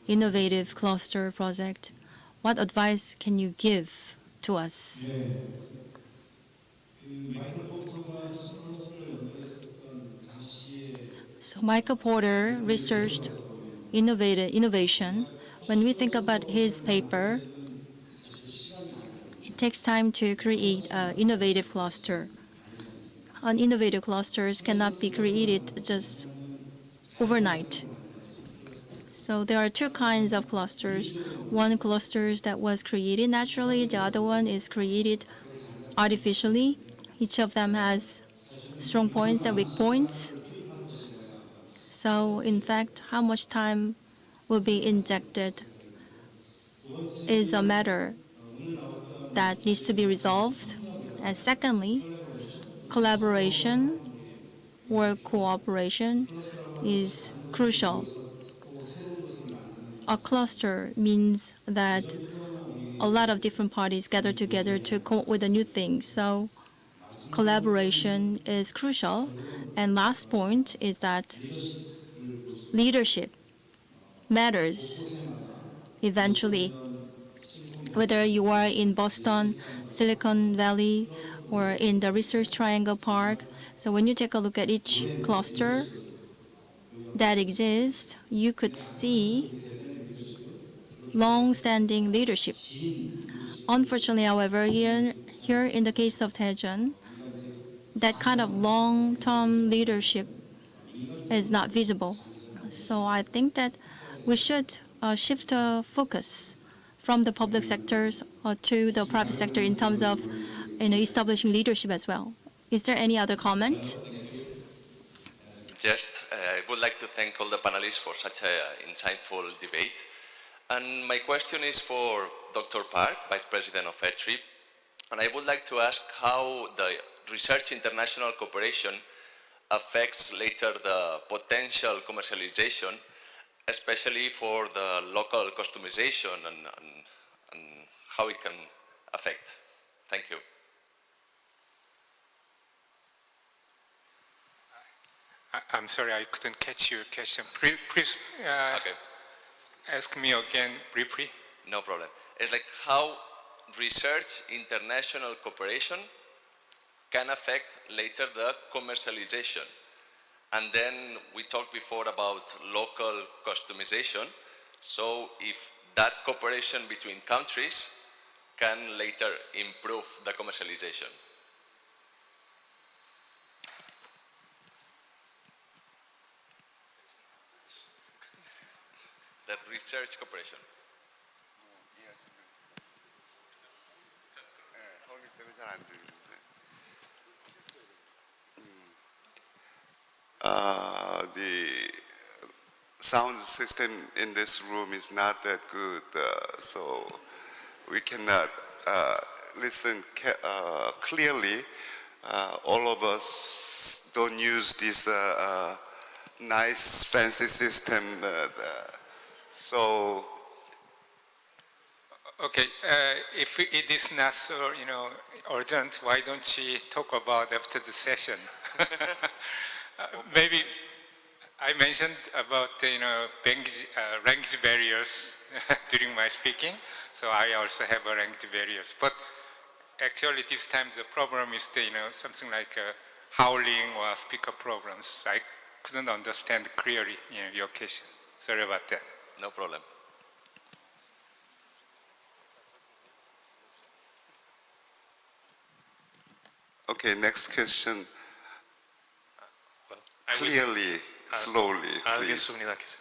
Innovative Cluster Project, what advice can you give to us? So Michael Porter researched innovation. When we think about his paper, it takes time to create an innovative cluster. Innovative clusters cannot be created just overnight. So there are 2 kinds of clusters. One cluster that was created naturally, the other one is created artificially. Each of them has strong points and weak points. So in fact, how much time will be injected is a matter that needs to be resolved. And secondly, collaboration or cooperation is crucial. A cluster means that a lot of different parties gather together to come up with a new thing. So collaboration is crucial. And last point is that leadership matters eventually. Whether you are in Boston, Silicon Valley, or in the Research Triangle Park, so when you take a look at each cluster that exists, you could see long-standing leadership. Unfortunately, however, here in the case of Daejeon, that kind of long-term leadership is not visible. So I think that we should shift focus from the public sectors to the private sector in terms of establishing leadership as well. Is there any other comment? Just, I would like to thank all the panelists for such an insightful debate. And my question is for Dr. Park, Vice President of ETRI. And I would like to ask how the research international cooperation affects later the potential commercialization, especially for the local customization and how it can affect. Thank you. I'm sorry, I couldn't catch your question. Please Okay. ask me again briefly. No problem. It's like how research international cooperation can affect later the commercialization. And then we talked before about local customization. So if that cooperation between countries can later improve the commercialization. The research cooperation. The sound system in this room is not that good, so we cannot listen clearly. All of us don't use this nice fancy system, so. Okay, if it is not so, urgent, why don't you talk about after the session? Maybe I mentioned about language barriers during my speaking, so I also have a language barriers. But actually, this time the problem is something like howling or speaker problems. I couldn't understand clearly your question. Sorry about that. No problem. Okay, next question. Clearly, slowly, please. 알겠습니다, 교수님.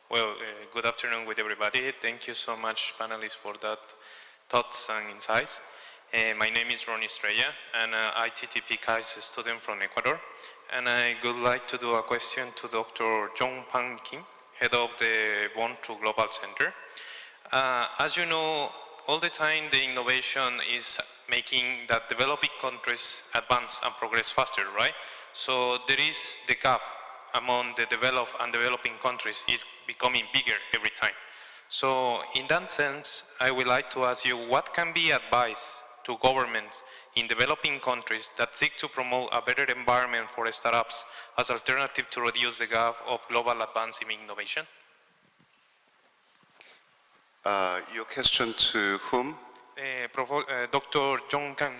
Well, good afternoon with everybody. Thank you so much, panelists, for that thoughts and insights. My name is Ronnie Estrella, and ITTP KAIST student from Ecuador. And I would like to do a question to Dr. Jongkap, head of the Bond to Global Center. As you know, all the time the innovation is making that developing countries advance and progress faster, right? So there is the gap among the developed and developing countries is becoming bigger every time. So in that sense, I would like to ask you, what can be advice to governments in developing countries that seek to promote a better environment for startups as alternative to reduce the gap of global advance in innovation? Your question to whom? Dr. Jongkap.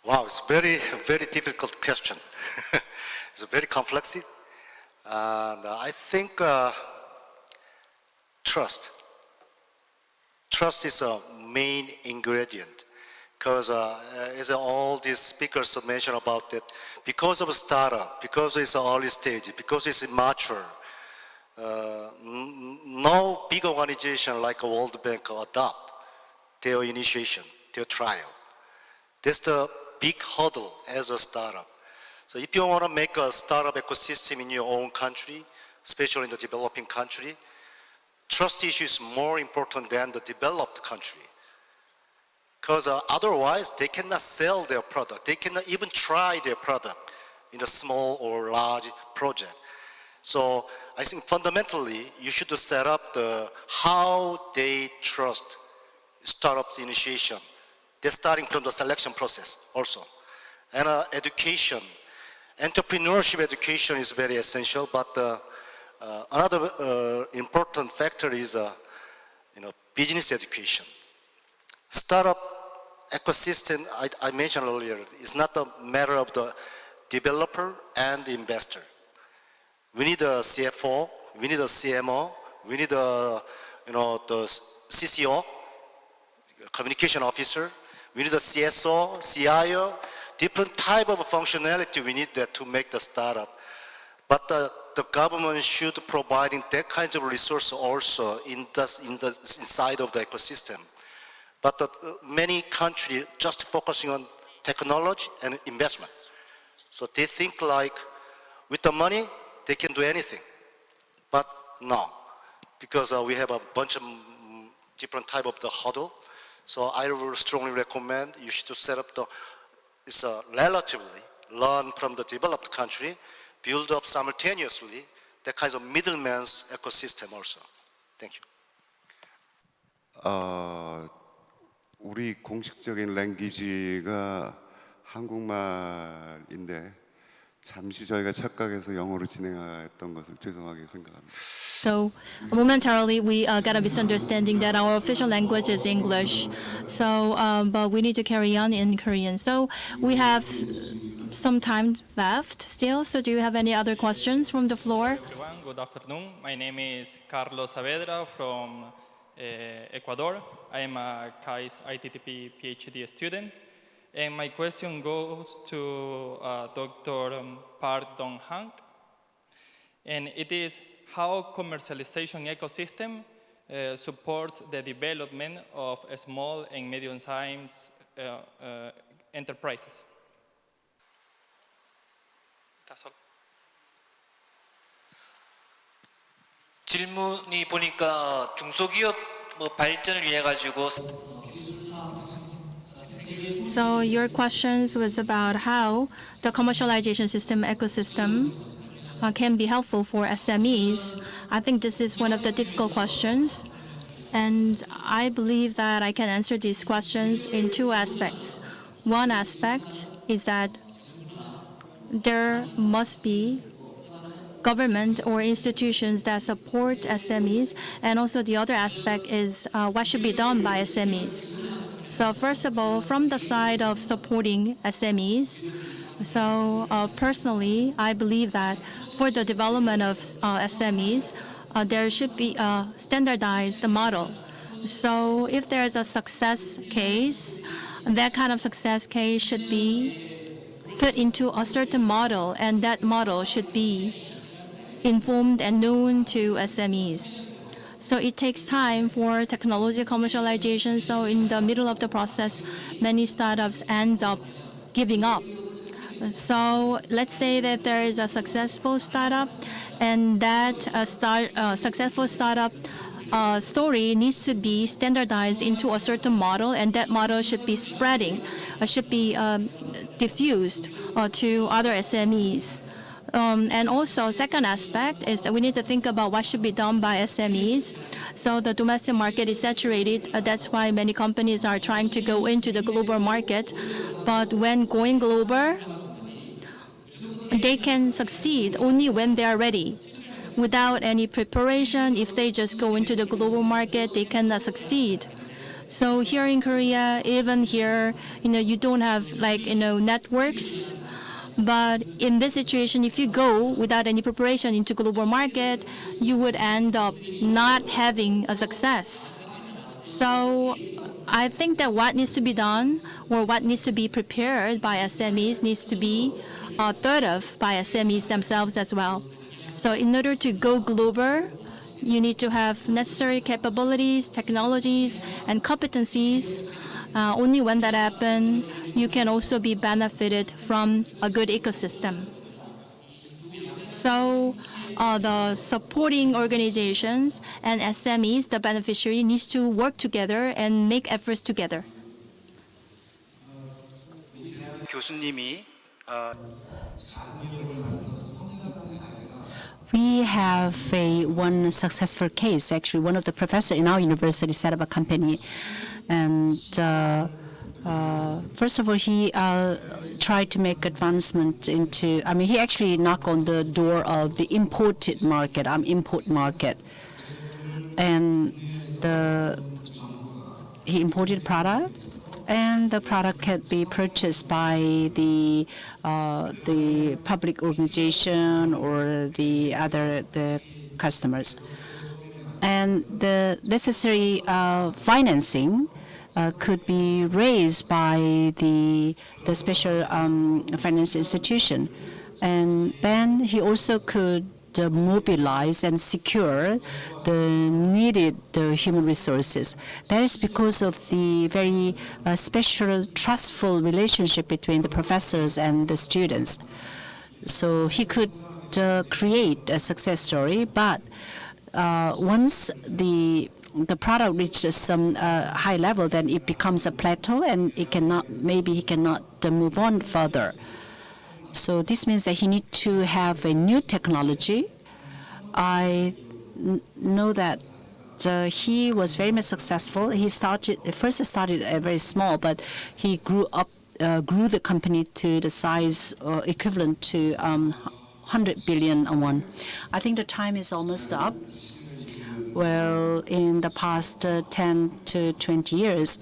Wow, it's very, very difficult question. It's very complex. And I think trust. Trust is a main ingredient. Because as all these speakers mentioned about that, because of a startup, because it's an early stage, because it's immature, no big organization like a World Bank adopt their initiation, their trial. That's the big hurdle as a startup. So if you want to make a startup ecosystem in your own country, especially in the developing country, trust issue is more important than the developed country. Because otherwise, they cannot sell their product. They cannot even try their product in a small or large project. So I think fundamentally, you should set up how they trust startups initiation. They're starting from the selection process also. And education, entrepreneurship education is very essential, but another important factor is business education. Startup ecosystem, I mentioned earlier, is not a matter of the developer and the investor. We need a CFO, we need a CMO, we need the CCO, communication officer, we need a CSO, CIO, different type of functionality we need that to make the startup. But the government should provide that kinds of resource also inside of the ecosystem. But many countries just focusing on technology and investment. So they think like with the money, they can do anything. But no, because we have a bunch of different type of the hurdle. So I will strongly recommend you should set up it's relatively learn from the developed country, build up simultaneously that kinds of middleman's ecosystem also. Thank you. 우리 공식적인 랭귀지가 한국말인데 잠시 저희가 착각해서 영어로 진행했던 것을 죄송하게 생각합니다. So momentarily we got a misunderstanding that our official language is English. So but we need to carry on in Korean. So we have some time left still. So do you have any other questions from the floor? Everyone, good afternoon. My name is Carlos Saavedra from Ecuador. I am a KAIST ITTP PhD student. And my question goes to Dr. Park Dong-hang. And it is how commercialization ecosystem supports the development of small and medium-sized enterprises. That's all. 질문이 보니까 중소기업 발전을 위해 가지고. So your questions was about how the commercialization system ecosystem can be helpful for SMEs. I think this is one of the difficult questions, and I believe that I can answer these questions in two aspects. One aspect is that there must be government or institutions that support SMEs, and also the other aspect is what should be done by SMEs. So first of all, from the side of supporting SMEs, so personally, I believe that for the development of SMEs, there should be a standardized model. So if there's a success case, that kind of success case should be put into a certain model, and that model should be informed and known to SMEs. So it takes time for technology commercialization. So in the middle of the process, many startups end up giving up. So let's say that there is a successful startup, and that successful startup story needs to be standardized into a certain model, and that model should be spreading, should be diffused to other SMEs. And also, second aspect is that we need to think about what should be done by SMEs. So the domestic market is saturated. That's why many companies are trying to go into the global market. But when going global, they can succeed only when they are ready. Without any preparation, if they just go into the global market, they cannot succeed. So here in Korea, even here, you don't have networks. But in this situation, if you go without any preparation into global market, you would end up not having a success. So I think that what needs to be done or what needs to be prepared by SMEs needs to be thought of by SMEs themselves as well. So in order to go global, you need to have necessary capabilities, technologies, and competencies Only when that happens, you can also be benefited from a good ecosystem. So the supporting organizations and SMEs, the beneficiary, needs to work together and make efforts together. 교수님이 We have one successful case. Actually, one of the professors in our university set up a company, and first of all, he tried to make advancement into. I mean, he actually knocked on the door of the imported market, import market, and he imported product. And the product can be purchased by the public organization or the customers. And the necessary financing could be raised by the special finance institution. And then he also could mobilize and secure the needed human resources. That is because of the very special, trustful relationship between the professors and the students. So he could create a success story, but once the product reaches some high level, then it becomes a plateau, and he cannot move on further. So this means that he needs to have a new technology. I know that he was very much successful. He first started very small, but he grew the company to the size equivalent to 100 billion won. I think the time is almost up. Well, in the past 10 to 20 years,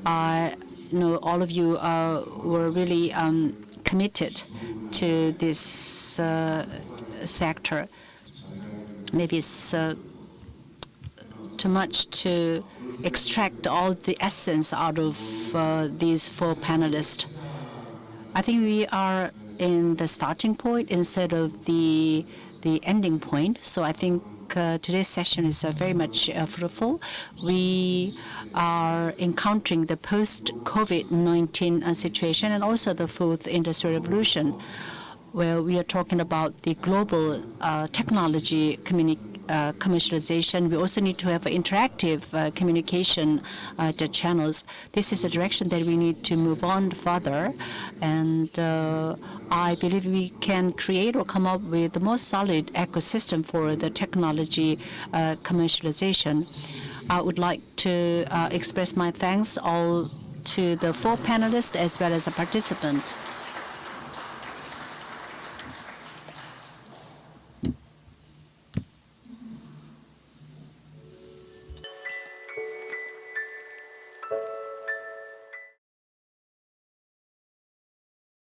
all of you were really committed to this sector. Maybe it's too much to extract all the essence out of these four panelists. I think we are in the starting point instead of the ending point. So I think today's session is very much fruitful. We are encountering the post-COVID-19 situation and also the fourth industrial revolution, where we are talking about the global technology commercialization. We also need to have interactive communication channels. This is a direction that we need to move on further, and I believe we can create or come up with the most solid ecosystem for the technology commercialization. I would like to express my thanks all to the four panelists as well as a participant.